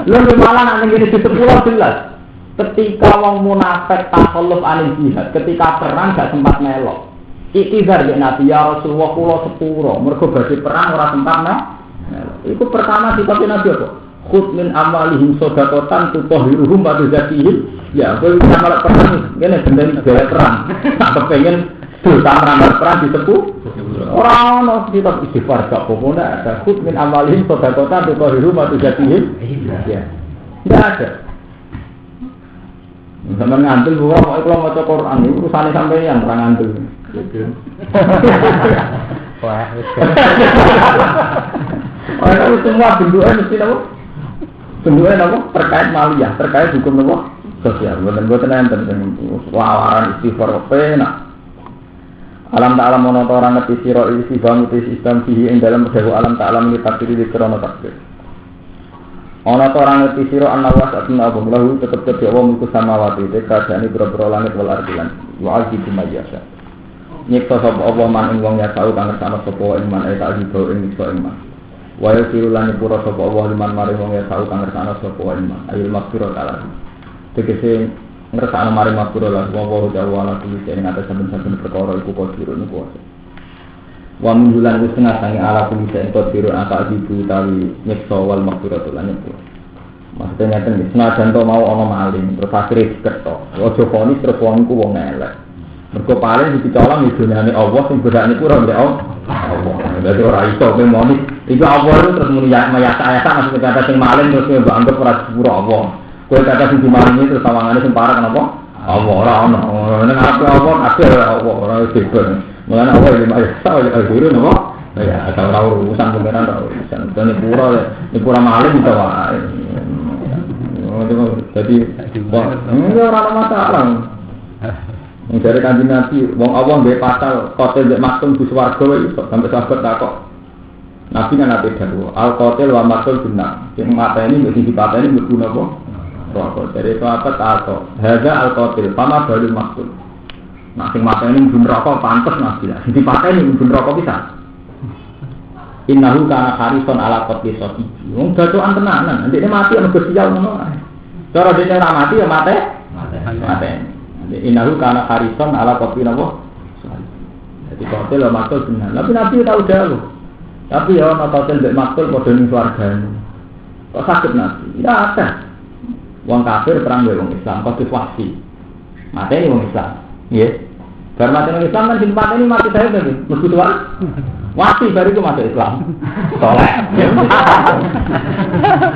Lalu malah nanti gini di 10 jelas. Ketika wong munafik takhalluf anil jihad, ketika perang gak sempat melok. Ikhtiar ya Nabi ya Rasulullah kula sepuro mergo badhe perang ora sempat melok. Itu pertama sikap Nabi apa? khud min amalihim shadaqatan tutahhiruhum wa tuzakihim. Ya, kowe amal perang ngene gendeni gaya perang. Tak kepengin dosa amal perang disepuh. Ora ono kitab istighfar gak apa-apa ada khud min amalihim shadaqatan tutahhiruhum wa tuzakihim. Ya. Enggak ada. Sampeyan ngantul kok kalau maca Quran itu urusane sampeyan ora ngantul. Wah, wis. Orang semua bentuknya mesti apa? Bentuknya apa? Terkait maliyah, terkait hukum apa? Sosial. Bukan enten wawaran istighfar penak. Alam ta'alam ana ta ora ngerti sira isi bangun sistem fihi ing dalam dawu alam ta'alam ini takdir di krono takdir. Ana ta ora ngerti sira anawas atna apa lahu tetep kedhe wa mulku samawati te kajane boro-boro langit wal ardi lan wa azizu majasa. Nyipta sapa apa man ing wong ya tau kang ngersakno sapa ing man eta azizu ing nyipta ing man. Wa yusirulani pura sapa Allah liman mari wong ya tau kang ngersakno sapa iman ayil maghfirah taala tegese ngersakno mari maghfirah lan wa ta'ala kuwi ing atas saben-saben perkara iku kodiro niku wae wa mundulan wis tengah sange ala kuwi ing kodiro aka dibu utawi nyekso wal maghfirah lan niku maksudnya ngeten senajan to mau ana maling terus akhire diketok aja fonis terus wong iku wong elek mergo paling dicolong idunane Allah sing bedane ku ora ndek Allah dadi ora iso memoni iku Allah itu terus muni mayasa-ayasa maksud kata sing maling terus mbok anggap ora sepuro Allah kowe kata sing dimalingi terus sawangane sing parah kenapa Allah ora ono ning aku Allah kabeh ora dibel mulane Allah iki mayasa alhuru napa ya ora urusan pengenan ora urusan dene pura maling iso wae jadi ora ana masalah. Dari kanjeng Nabi, wong Allah nggih pasal qatil mek maktum di swarga iso sampai sahabat takok. Nabi kan ate dawuh, al qatil wa maktul benar. Sing mateni mesti dipateni mlebu napa? Neraka. Dari sahabat takok, hadza al qatil, pama balul maktul. Nah sing mateni mlebu neraka pantes Nabi. Sing dipateni mlebu neraka pisan. Innahu kana harison ala qatli sati. Wong gacokan tenanan, ndekne mati ana sial ngono ae. Cara dene ora mati ya mate. Innahu kana harison ala qatli napa? Jadi qatil wa maktul benar. Nabi tahu dawuh. Tapi ya ana qatil mbek maktul padha ning swargane. Kok sakit Nabi? Ya ada. Wong kafir perang mbek wong Islam kok diwasi. Mateni wong Islam. Nggih. Bar mati wong Islam kan sing pateni mati saya to. Mlebu tuwa. Wasi bariku masuk Islam. Soleh.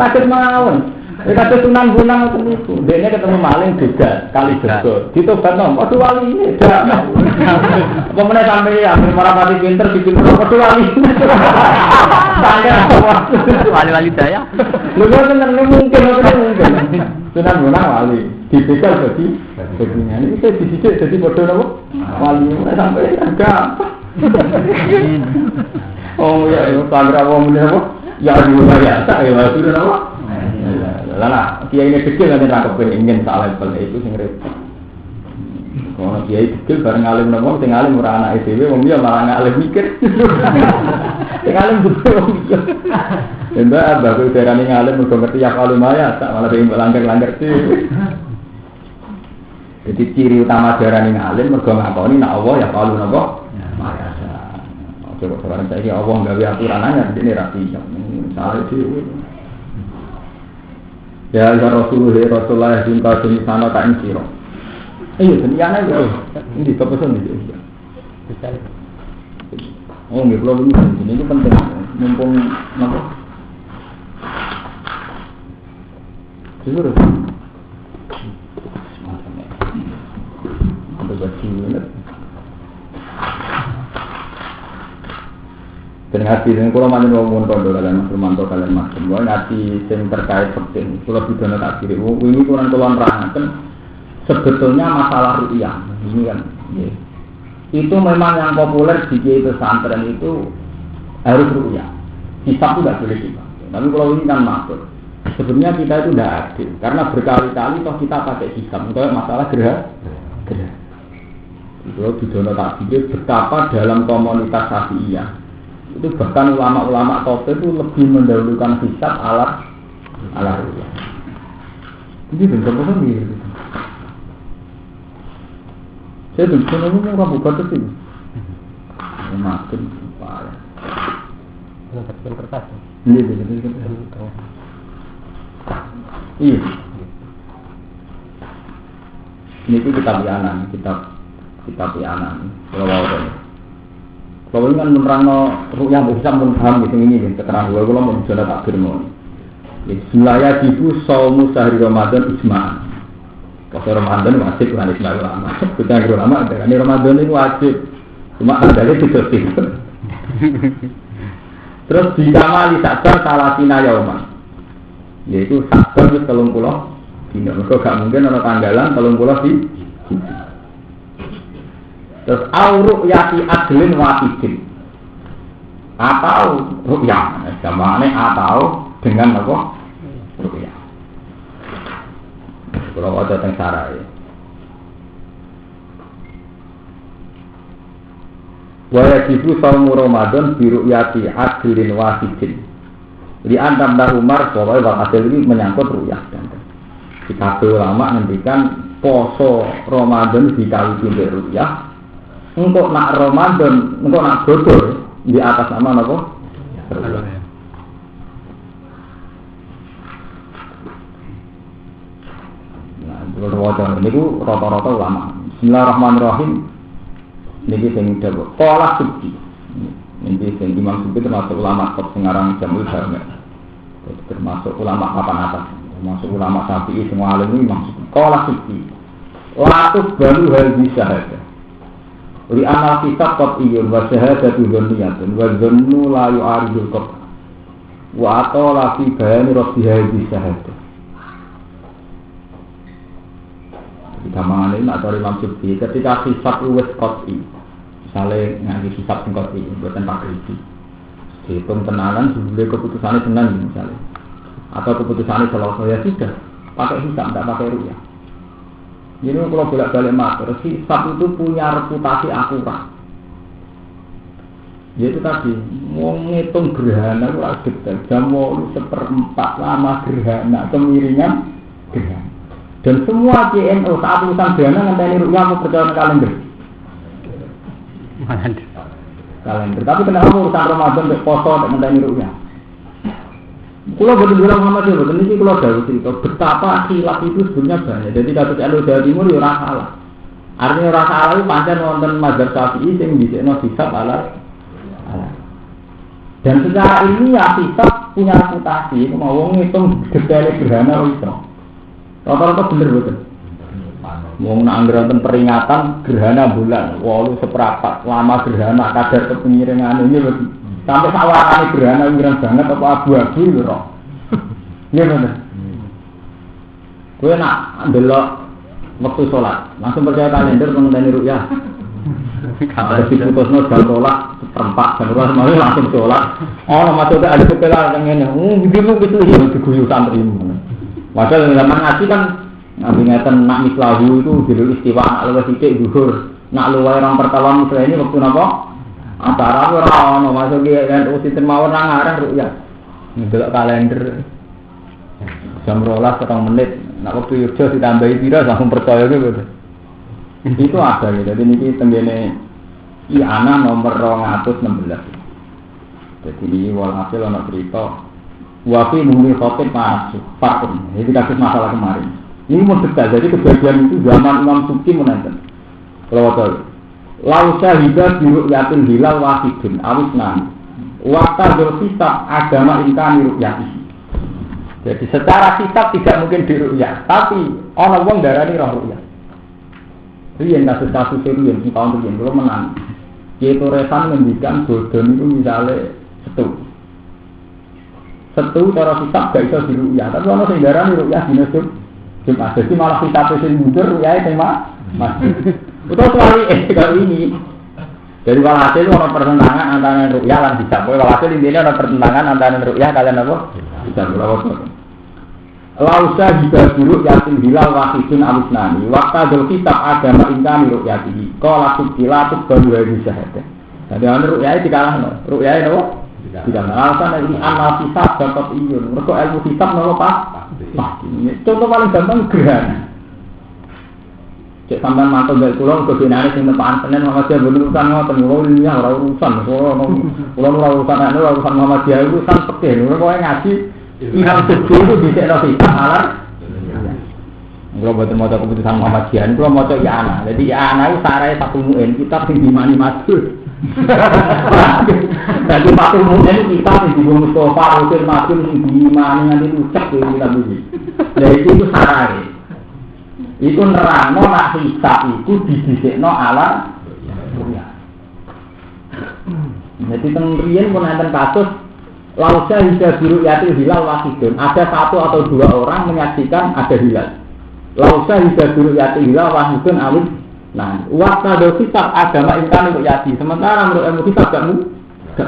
Sakit mawon. Kata Sunan Bonang itu niku. Dene ketemu maling juga kali jogo. Ditobatno, padha wali ini. Apa meneh sampe ya ora pati pinter dipinter padha wali. Wali-wali daya. Lho kok mungkin. Sunan Bonang wali. Dibegal dadi begini. Iki disicik dadi padha napa? Wali sampe agak. Oh ya, sangra wong meneh apa? Ya biasa ya sudah apa? Lah kiai ini kecil kan ora kepengin tak level itu sing repot. Kalau kiai kecil bareng alim nopo sing alim ora anake dhewe wong liya malah ngalim mikir. Sing alim betul. Enda abah kuwi darane ngalim mergo ngerti ya kalau maya tak malah dhewe langgar-langgar dhewe. Jadi ciri utama darane ngalim mergo ngakoni nek Allah ya kalau nopo maya. Coba sekarang saya Allah gawe aturan anyar dene ra iso. Salah dhewe. Ya Rasulullah cinta sing sana tak insiro. Iya, seniyane yo. Ini kepesan iki. Oh, nggih kula ini penting. Mumpung napa? Jujur. Ada baju ini. Dan hati yang kalau macam ngomong kondo kalian Mas Romanto kalian Mas semua hati yang terkait penting kalau bidana tak kiri ini kurang keluar rangan sebetulnya masalah ru'yah ini kan ya. Itu memang yang populer di kiai pesantren itu harus ru'yah hisab itu tidak boleh hisab tapi kalau ini kan masuk sebenarnya kita itu tidak adil karena berkali-kali toh kita pakai hisab untuk masalah gerah itu bidana tak kiri betapa dalam komunitas Syafi'iyah itu bahkan ulama-ulama top itu lebih mendahulukan hisab ala ru'yah. Ini benar-benar sendiri. Saya tuh sebenarnya orang buka tuh sih. Makin parah. Kertas. Ini benar-benar. Iya. Ini itu kitab Yanan, kitab Yanan. Kalau ini kan menerangno ru'yah bisa paham gitu ini keterangan kalau mau bicara takbir mau. Bismillah ibu saumu sehari Ramadan ijma'. Kalau Ramadan wajib kan ijma' ulama. Kita ulama kan Ramadan itu wajib. Cuma ada itu tidak. Terus dikamali sabar salatina yauman. Yaitu sabar itu 30 dina. Mergo gak mungkin ana tanggalan 30 di. Terus auruk yati adlin wahidin. Atau ru'yah, gamane atau dengan apa? Ru'yah. Kalau ada teng sarai. Wa yajibu saumu Ramadan bi ru'yati adlin wahidin. Li antam dah Umar bahwa hasil ini menyangkut ru'yah. Kita ulama ngendikan poso Ramadan dikali pindah ru'yah. Engkau nak Ramadan, engkau nak bodoh di atas nama apa? Nah, kalau wajah ini tu rata-rata ulama. Bismillahirrahmanirrahim. Ini yang dulu. Qala Subki. Ini yang Imam Subki termasuk ulama top sengarang Jamul Harma. Termasuk ulama papan atas. Termasuk ulama Syafi'i semua alim ini Imam Subki. Qala Subki. Latus baru hal bisa ada. Li anal kitab qat'iyyun wa syahadatu dzanniyatun wa dzannu la yu'aridul qat' wa atala fi bayani rabbi hadhihi syahadah. Kita mangane nak cari Imam Subki ketika hisab wis qat'i. Misale nganggo hisab sing qat'i mboten pakai iki. Dihitung tenanan sebelum keputusannya tenan misalnya. Atau keputusannya selesai ya sudah pakai hisab tidak pakai ru'yah. Jadi kalau bolak-balik matur, hisab itu punya reputasi akurat. Yaitu tadi, mau ngitung gerhana itu agak detail. Jam 8:01 lama gerhana, kemiringan gerhana. Dan semua JNO saat urusan gerhana ngenteni ru'yah mau percaya kalender. Kalender. Tapi kenapa urusan Ramadan ke poso ngenteni ru'yah? Kalau betul-betul Muhammad ya, betul ini kalau dari cerita betapa khilaf itu sebenarnya banyak. Jadi kasus Elu Jawa Timur ya orang salah. Artinya orang salah itu pancen wonten mazhab Syafi'i sing dhisik hisab ala. Dan secara ilmiah hisab punya reputasi, mau ngitung detail gerhana itu. Rata-rata bener betul. Mau nanggeran peringatan gerhana bulan, walu seperempat lama gerhana kadar kepemiringan ini betul. Sampai sawarane gerhana wiran banget apa abu-abu lho. Iya bener. Kowe nak ndelok wektu salat, langsung percaya kalender ngenteni ru'yah. Kalau diputusno jam 12 seperempat jam 12 malam langsung salat. Oh, maksudnya ada kepelan ngene. Begitu gitu ya diguyu santri. Padahal zaman ngaji kan ngaji ngeten nak mislahu itu dulu istiwa nak luwih sithik zuhur. Nak luwih orang pertawon misalnya ini waktu napa? Antara ora ono masuk ki NU sinten mawon nang arah ru'yah. Ndelok kalender. Jam 12 setengah menit. Nak waktu Yogyo ditambahi pira langsung percaya gitu. Itu ada gitu. Jadi niki tenggene I'ana nomor 216. Jadi ini walhasil ana cerita wa fi muni khatib masuk fakun. Ini kasus masalah kemarin. Ini mau detail. Jadi kejadian itu zaman Imam Subki menonton. Kalau tahu lau syahidah biru yatin hilal wahidun awisnan wakta berhisab agama ingkani ru'yatihi. Jadi secara hisab tidak mungkin diru'yah, tapi orang wong darani roh ru'yah. Riyen kasus-kasus riyen sing tahun riyen kula menang. Yaitu resan ngendikan bodon itu misalnya setu cara hisab gak iso diru'yah, tapi ana sing darani ru'yah dina Jumat. Jadi malah hisab sing mundur ru'yahe sing masih. Betul sekali kalau ini. Jadi walhasil ada pertentangan antara ru'yah dan hisab. Walhasil intinya ada pertentangan antara ru'yah kalian apa? Hisab. Lausa juga buruk yatim hilal wahidun alusnani. Waktu dulu hisab agama ingkani ru'yatihi. Qala subkilatuk baru hari syahadah. Jadi ru'yahnya dikalahkan. Ru'yahnya apa? Tidak. Alasan ini anal hisab dapat iyun. Mereka ilmu hisab apa? Contoh paling gampang gerhana. Cek sampean mantul dari pulau ke binari sing tempaan Senin Muhammadiyah berurusan ngoten kula ini ora urusan kula ora urusan anu urusan Muhammadiyah itu urusan fikih lho kowe ngaji Imam Subuh itu bisa kita alar. Kalau buat mau keputusan Muhammadiyah, kalau mau ya anak. Jadi ya anak itu sarai satu mu'in, kita tinggi mani masuk. Jadi satu mu'in kita tinggi Mustafa, Rusul, Masuk, tinggi mani nanti ucap ke kita begini. Jadi itu sarai. Itu nerangno nak hisab itu didisikno alar. Jadi tengrien pun ada kasus Lausa hingga biru yatil hilal wasidun. Ada satu atau dua orang menyaksikan ada hilal. Lausa hingga biru yatil hilal wasidun awit. Nah, waktu ada hisab agama insan untuk yati. Sementara menurut ilmu hisab gak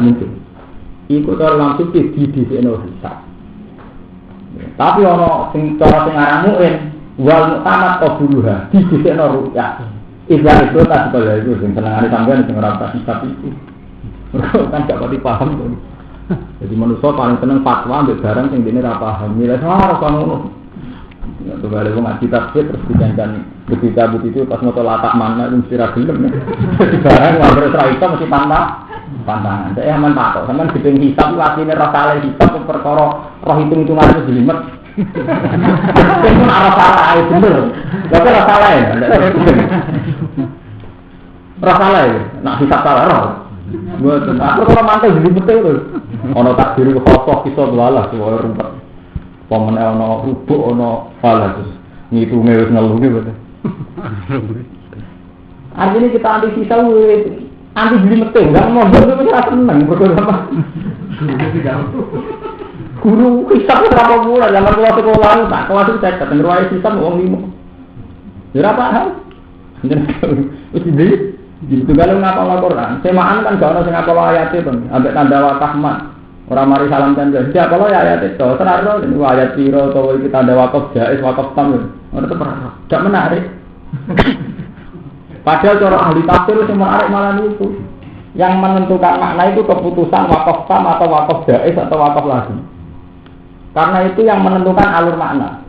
mungkin. Ikut orang langsung didisikno hisab. Tapi ono sing cara sing aran mu'in wal mu'tamad qabuluha didisikno ru'yah. Ikhlas itu tak sekolah itu sing senengane sampean sing ora tak hisab itu. Kan gak pati paham tuh. Jadi manusia paling seneng fatwa ambil barang yang dia tidak paham. Nilai sama rasa ngono. Tuh ada ngaji tafsir terus dijanjikan berita itu pas mau latak mana itu mesti ragilem. Jadi barang ngambil serita mesti pantangan. Saya aman takut. Sampai gedeng hisab latihnya rasa lain hisab perkara roh hitung-hitungan itu jelimet. Itu pun arah salah itu bener. Tapi rasa lain. Rasa lain. Nak hisab salah roh. Betul. Aku kalau mantel jadi betul tu. Ono takdir khosok kisah dua semua rumput. Paman ono rubuk ono falah terus. Ngitung ngewes ngeluh gitu. Artinya kita anti sisa, anti jadi betul. Enggak mau betul itu rasa senang betul apa? Guru kisah berapa bulan zaman kelas sekolah tak kelas itu saya ketemu ruang sisa uang 5. Berapa hal? Jadi gitu kalau ngapal Quran, semaan kan gak ada sing ngapal ayat itu, ambek tanda wakafman. Orang mari salam tanda. Siapa lo ya ayat itu? Terus ini ayat piro atau iki tanda wakaf jaiz wakaf tam. Ora tepat. Gak menarik. Padahal cara ahli tafsir sing menarik malah itu. Yang menentukan makna itu keputusan wakaf tam atau wakaf jaiz atau wakaf lagi. Karena itu yang menentukan alur makna.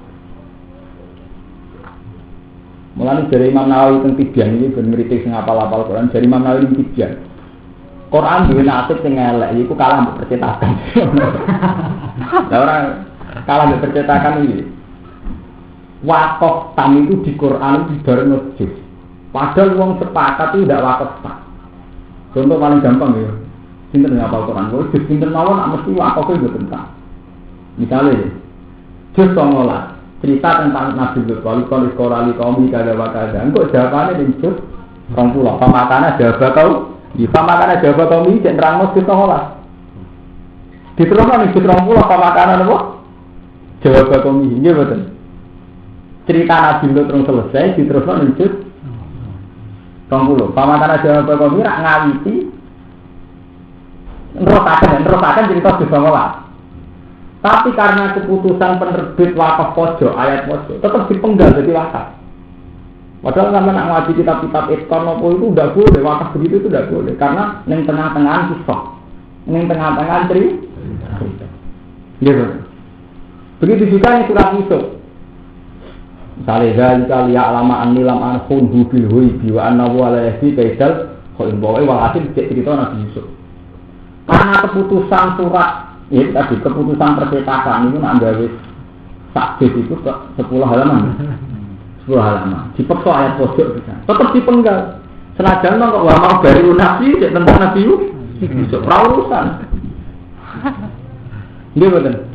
Mulane dari Imam Nawawi teng Tibyan iki ben ngritik sing apal-apal Quran dari Imam Nawawi teng Tibyan. Quran duwe nasib sing elek iku kalah mbek percetakan. Lah ora kalah mbek percetakan iki. Wakaf tam itu di Quran dibarengno juz. Padahal wong sepakat itu ndak wakaf tam. Contoh paling gampang ya. Sinten ngapal Quran kok juz sinten mawon nak mesti wakafe mboten tam. Misale juz 19 cerita tentang Nabi Lut, walau sekolah di kaum kada wakada. Engkau jawabannya dincus, orang pulau. Pemakannya jawab kau, di pemakannya jawab kau ini jangan terang kita ngolah. Diteruskan di orang pulau pemakannya apa? Jawab kau ini, iya betul. Cerita Nabi Lut terus selesai, diteruskan dincus, orang pulau. Pemakannya jawab kau ini rak ngawiti, nerusakan cerita bisa ngolah. Tapi karena keputusan penerbit wakaf pojok, ayat pojok, tetap dipenggal jadi wakaf. Padahal sama nak ngaji kitab-kitab Itqan itu tidak boleh, wakaf begitu itu tidak boleh. Karena yang tengah-tengah kisah, yang tengah-tengah cerita. Gitu. Begitu juga yang surat Yusuf. Misalnya, zalika liya'lama anni lam ankhunhu bil ghaibi wa annahu ala yahdi kaidal khair bawa walhasil cerita Nabi Yusuf. Karena keputusan surat ya tadi keputusan percetakan itu nak gawe sak itu 10 halaman. 10 halaman. Dipeksa ayat pojok bisa. Tetap dipenggal. Senajan kok mau baru nabi tentang Nabi Yusuf urusan. Nggih mboten.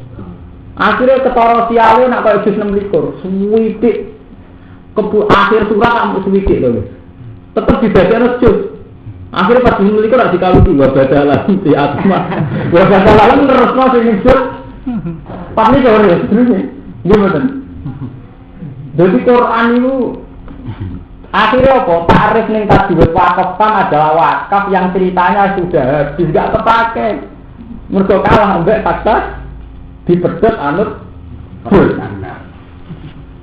Akhirnya ketara siale nak kaya juz 26. Suwidik akhir surat ampun suwidik lho. Tetap dibacane juz. Akhirnya pas memiliki nak dikawin gak baca lagi di atma, gak baca lagi terus masih muncul. Pas ini kau lihat terusnya, gimana? Jadi Quran itu akhirnya apa? Tarif ning tadi wakaf tam adalah wakaf yang ceritanya sudah habis gak terpakai. Mergo kalah ambek fakta dipedhot anut full.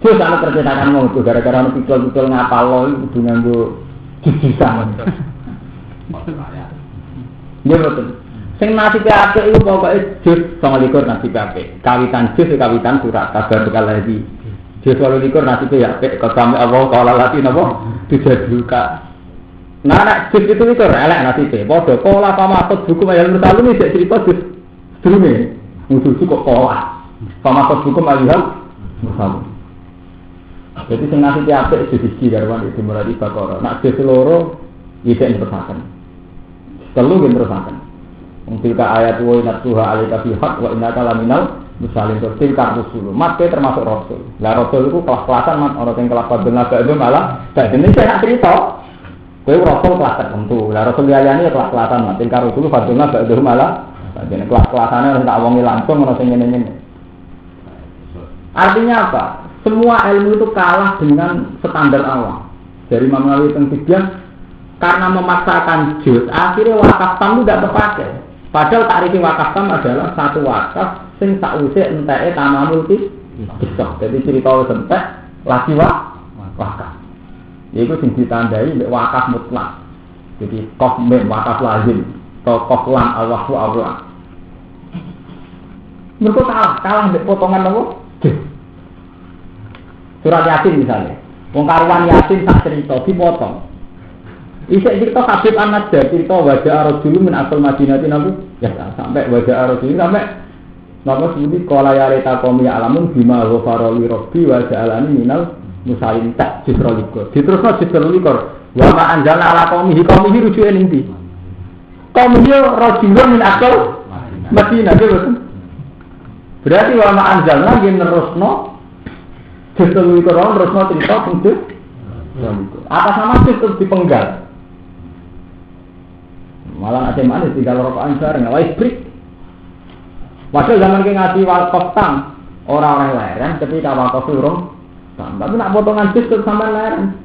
Terus ana percetakan mau gara-gara ana pikul-pikul ngapal lo itu kudu nganggo jujusan. Nggih betul. Sing nasib apik iku pokoke juz 29 nasib apik. Kawitan juz kawitan surat kabar bekal lagi. Juz 29 nasib apik kok sampe Allah taala lati napa dijaduka. Nah nek juz itu elek nasibe. Padha pola pamatut hukum ayat mutalu iki cerita juz sedurunge. Musuh kok pola. Pamakot hukum alihal musawu. Jadi sing nasi apik siji karwan itu mulai bakara. Nak seloro isek terusaken. Telu nggih terusaken. Mungkin ayat wa inna tuha alika fi haq wa innaka laminal musallim tilka rusul. Mate termasuk rasul. Lah rasul itu kelas-kelasan man ora sing kelas padha itu malah dadene saya cerita. Kowe rasul kelas tertentu. Lah rasul liyane kelas-kelasan man tilka rusul fadlna ba'du malah dadene kelas-kelasane ora tak wongi langsung ora sing ngene-ngene. Artinya apa? Semua ilmu itu kalah dengan standar awam. Dari Imam Nawawi teng tiga karena memaksakan juz, akhirnya wakaf tam itu tidak terpakai. Padahal takrif wakaf tam adalah satu wakaf sing sakwise enteke tamamul kisah. Jadi cerita entek lagi wakaf. Iku sing ditandai mek wakaf mutlak. Jadi qaf mem wakaf lazim, qaf lam Allahu Allah. Mergo kalah mek potongan apa? Surat Yasin misalnya, wong karuan Yasin tak cerita dipotong. Isek cerita Habib An-Najjar cerita wajah arojul min asal Madinah nabi ya sampai wajah arojul sampai napa sebuti qala ya leta qaumi alamun bima ghafara li rabbi wa ja'alani minal musallin tak jisrolikor. Diterusno jisrolikor. Wa ma anzalna ala qaumihi rujuke ning ndi? Qaumihi rajulun min asal Madinah betul. Berarti wa ma anzalna yen nerusno justru itu orang terus mau cerita untuk atas nama itu dipenggal malah ada mana tinggal rokokan bareng wais break padahal zaman ke ngaji wakaf tam orang-orang leren ketika wakaf urung tapi nak potongan justru sama leren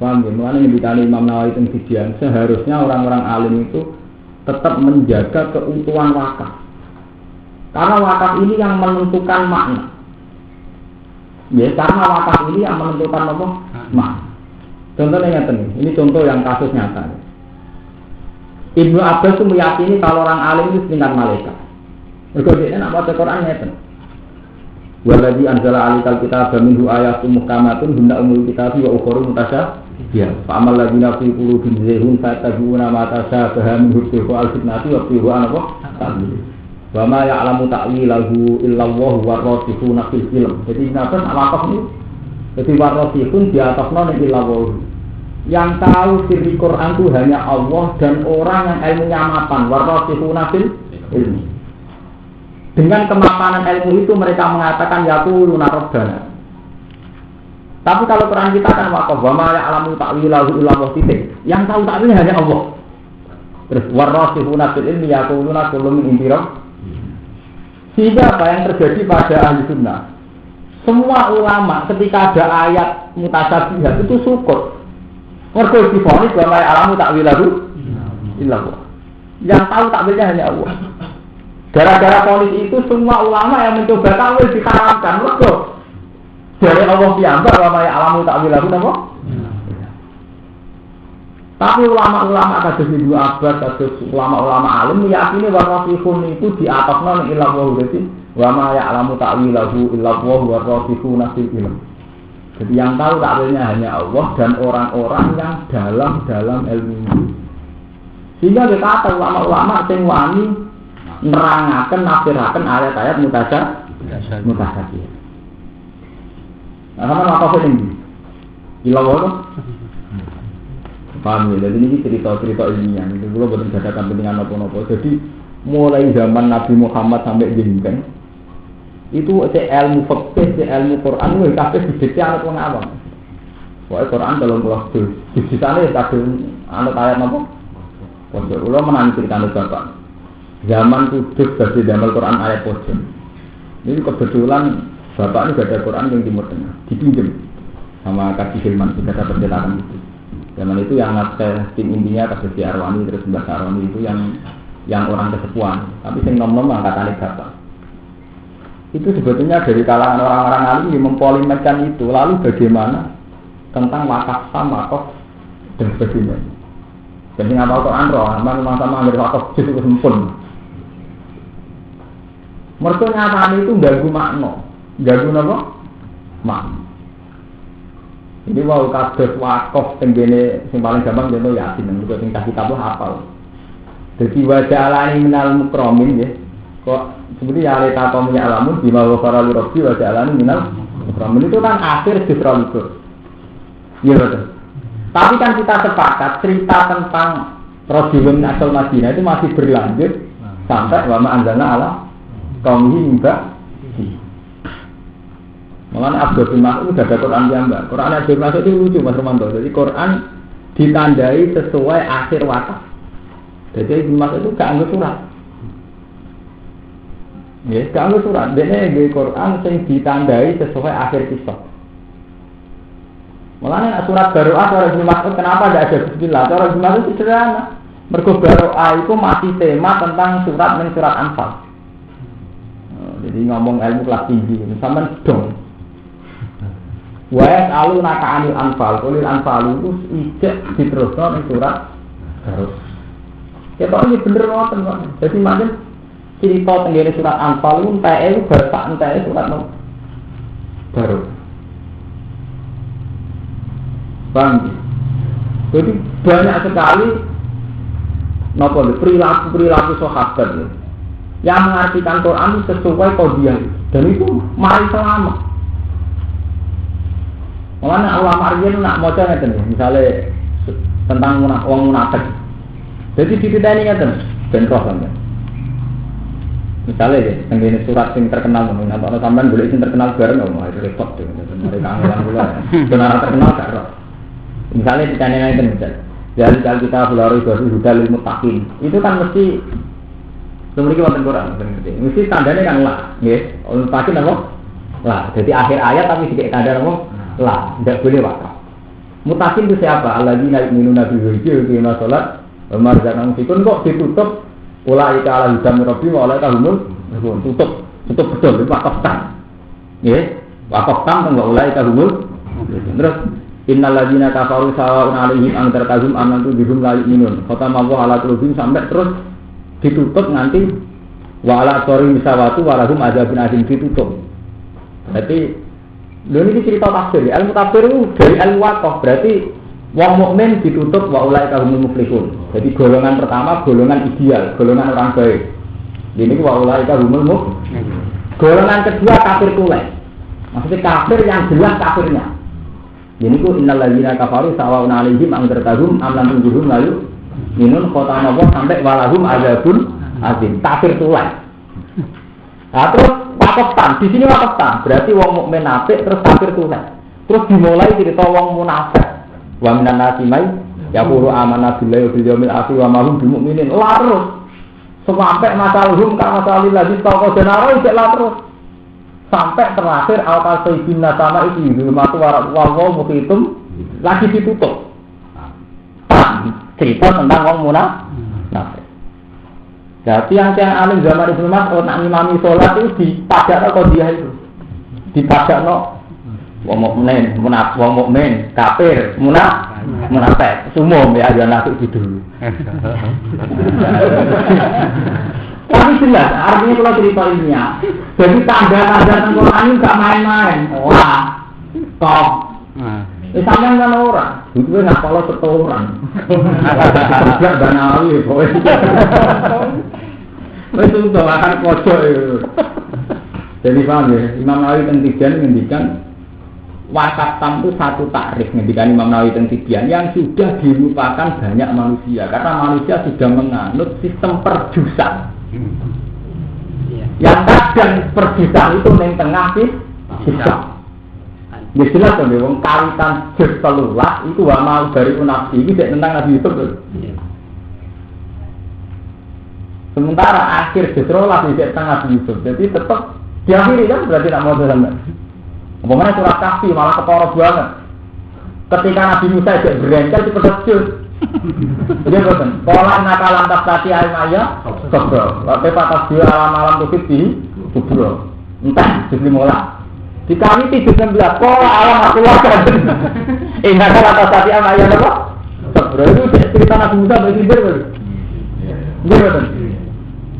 paham ya, mulanya ngebitani Imam Nawawi itu kejadian seharusnya orang-orang alim itu tetap menjaga keutuhan wakaf. Karena wakaf ini yang menentukan makna. Ya, karena wakaf ini yang menentukan apa? Makna. Contohnya nyata ini contoh yang kasus nyata. Ibnu Abbas itu meyakini kalau orang alim itu setingkat malaikat. Mereka dia nak baca Quran nyata. Waladhi anzala alikal kitab minhu ayatun muhkamatun hunna umul kitab wa ukhra mutasyabihat. Fa amal ladzina fi qulubihim zayghun fattabi'una ma tashabaha minhu ibtigha'a al-fitnati wa ibtigha'a apa? Ta'wil. Wa ma ya'lamu ta'wilahu illallah wa rasikhuna fil ilm. Jadi napa wakaf ini? Jadi warasikhun di atasnya illallah. Yang tahu siri Quran itu hanya Allah dan orang yang ilmunya mapan. Warasikhuna fil ilm. Dengan kemapanan ilmu itu mereka mengatakan yaquluna rabbana. Tapi kalau Quran kita kan wakaf wa ma ya'lamu ta'wilahu illallah titik. Yang tahu ta'wilnya hanya Allah. Terus warasikhuna fil ilmi yaquluna kullu min indi rabb. Sehingga apa yang terjadi pada ahli sunnah? Semua ulama ketika ada ayat mutasyabihat itu syukur. Mergo difonis bahwa alamu takwilahu illallah. Yang tahu takwilnya hanya Allah. Gara-gara fonis itu semua ulama yang mencoba takwil diharamkan. Mergo dari Allah piyambak bahwa alamu takwilahu apa? Tapi ulama-ulama kados Ibnu Abbas, kados ulama-ulama alim meyakini bahwa rasikhun itu di atasnya ning ilmu berarti wa ma ya'lamu ta'wilahu illallah wa rasikhuna fil ilm. Jadi yang tahu takwilnya hanya Allah dan orang-orang yang dalam ilmu. Sehingga dikata ulama-ulama sing wani nerangaken nafsiraken ayat-ayat mutasyabih. Nah, sama apa ini? Illallah paham ya, jadi ini cerita-cerita ilmiah itu kalau bukan ada kepentingan apa-apa. Jadi mulai zaman Nabi Muhammad sampai jengkeng itu ilmu fikih, ilmu Quran itu kabeh didikte anak wong awam. Pokoke Quran dalam kelas di sana kabeh anak ayat apa? Pojok ulo menang ceritane bapak. Zaman Kudus dadi damel Quran ayat pojok. Ini kebetulan bapak ini gak ada Quran yang Timur Tengah, dipinjem sama Kaki Hilman sudah ada percetakan itu. Zaman itu yang naskah tim intinya kasus Arwani terus Mbak Arwani itu yang orang kesepuan, tapi sing nom-nom angkatane bapak. Itu sebetulnya dari kalangan orang-orang alim yang mempolimerkan itu. Lalu bagaimana tentang wakaf sama wakaf dan sebagainya. Jadi ngapal Quran roh, sama ambil wakaf itu sempun. Mereka nyatanya itu gagu makna, gagu apa? Makna. Jadi wau kados wakaf tenggene sing paling gampang contoh Yasin, juga sing kitab hafal. Jadi wajah alani minal mukramin ya. Kok seperti ya aleta kaum ya'lamun bima ghafara li rabbi wa ja'alani minal mukramin itu kan akhir justru itu. Iya betul. Tapi kan kita sepakat cerita tentang Rasulun asal Madinah itu masih berlanjut sampai wa ma anzalna ala qaumihi mbak. Malah Abdul bin Mas'ud sudah ada Quran yang mbak. Quran Abdul Mas'ud itu lucu Mas Romanto. Jadi Quran ditandai sesuai akhir wakaf. Jadi Ibn Mas'ud itu gak anggap surat. Ya, gak anggap surat. Dia di Quran yang ditandai sesuai akhir kisah. Malah surat Baro'ah surat Ibn Mas'ud kenapa tidak ada bismillah? Surat Ibn Mas'ud itu sederhana. Mergo Baro'ah itu masih tema tentang surat dan surat Anfal. Jadi ngomong ilmu kelas tinggi, sama dong. Wa alu naka anil Anfal, kulil Anfal itu ijek diteruskan di surat Baro'ah. Ya kok ini bener ngoten kok. Jadi macam cerita tenggene surat Anfal itu enteke bahasa enteke surat baru. Bang. Jadi banyak sekali perilaku sahabat yang mengartikan Quran sesuai kodiah dan itu mari selamat. Mulane ulama riyen nak maca ngeten misalnya tentang wong munafik. Jadi dititeni ngeten ben roh sampeyan. Misalnya ya, tenggene surat yang terkenal ngono, ana sampean golek sing terkenal bareng ngono, itu repot tuh. Mereka kangelan kula. Benar terkenal gak roh. Misalnya ditanya ngeten misal. Jadi kalau kita belajar itu hudal ilmu takin, itu kan mesti memiliki wonten Quran, mesti tandanya kan lah, nggih. Ilmu takin apa? Lah. Jadi akhir ayat tapi dikek tanda apa? Lah, tidak boleh wakaf. Mutakin itu siapa? Alladzina yu'minuna bil ghaibi wa yuqimuna shalat wa ma razaqnahum fikun kok ditutup ulaika ala hudam rabbi wa ulaika humul tutup betul itu wakaf tam. Nggih, wakaf tam enggak ulaika humul. Terus innal ladzina kafaru sawa'un 'alaihim antartahum am lam tudhum la yu'minun. Khatamallahu ala qulubihim sampai terus ditutup nanti wa ala qari misawatu wa lahum adzabun adzim ditutup. Berarti ini cerita tafsir. Ilmu tafsir itu dari ilmu wakaf. Berarti wong mukmin ditutup wa ulaika humul muflihun. Jadi golongan pertama golongan ideal, golongan orang baik. Ini wa ulaika humul muflihun. Golongan kedua kafir tulen. Maksudnya kafir yang jelas kafirnya. Ini ku innal ladzina kafaru sawa'un 'alaihim antartahum am lam tunzirhum la yu'minun khatamah sampai walahum adzabun adzim. Kafir tulen. Nah, terus wakaf tam, di sini wakaf tam berarti wong mukmin apik terus kafir tulen. Terus dimulai cerita wong munafik. Wa minan nasi mai yaqulu amanna billahi wa bil yaumil akhir wa ma hum bimu'minin. Larus sampai masalahum ka masalil ladzi taqadana terus sampai terakhir al-qasaibin sama itu matu warat wa muqitum lagi ditutup. Cerita tentang wong munafik. Jadi yang alim zaman Ibnu Mas'ud nak ngimami sholat itu dipadakno qadhiyah itu. Dipadakno wong mukmin, kafir, munafik. Sumum ya jangan nasuk gitu. Tapi jelas artinya kalau cerita ilmiah. Jadi tanda-tanda tentang Quran ini enggak main-main. Wah. Top. Sampeyan kan ora. Itu nggak kalau setoran. Kerja Banawi kowe. Wis itu akan pojok itu. Jadi paham ya, Imam Nawawi teng Tibian ngendikan wakaf tam itu satu takrif ngendikan Imam Nawawi teng Tibian yang sudah dilupakan banyak manusia karena manusia sudah menganut sistem perjusan. Yang kadang perjusan itu neng tengah sih bisa. Ya jelas kan, wong kawitan juz 13 itu wa mau dari nafsi ini tentang Nabi Yusuf. Sementara akhir juz 13 itu tentang Nabi Yusuf. Jadi tetap diakhiri kan berarti tidak mau sampai. Umpamanya surat Kahfi malah ketara banget. Ketika Nabi Musa tidak berencana itu pedecus. Dia betul. Pola nakalan tafsati ayat sobro. Waktu patas dia alam tukit di sobro. Entah juz 15. Di kami 19 pola alam aku lakukan. Nakalan tafsati ayat apa? Sobro itu cerita Nabi Musa berkibar betul. Dia betul.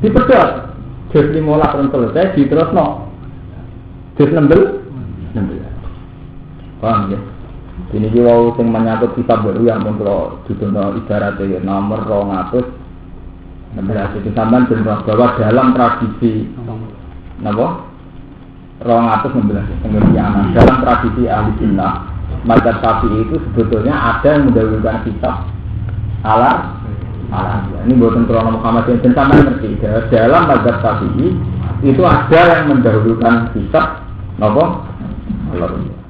Dipedot. Juz 15 terus selesai diterusno. Juz 16. Paham ya? Ini juga sing menyangkut kitab baru yang kalau didono ibaratnya nomor 200 16 itu sampean bener bahwa dalam tradisi napa 216 pengertian dalam tradisi ahli sunnah mazhab Syafi'i itu sebetulnya ada yang mendahulukan kitab alar. Ini buatan krono Muhammad yang sampean ngerti dalam mazhab Syafi'i itu ada yang mendahulukan kitab napa alar.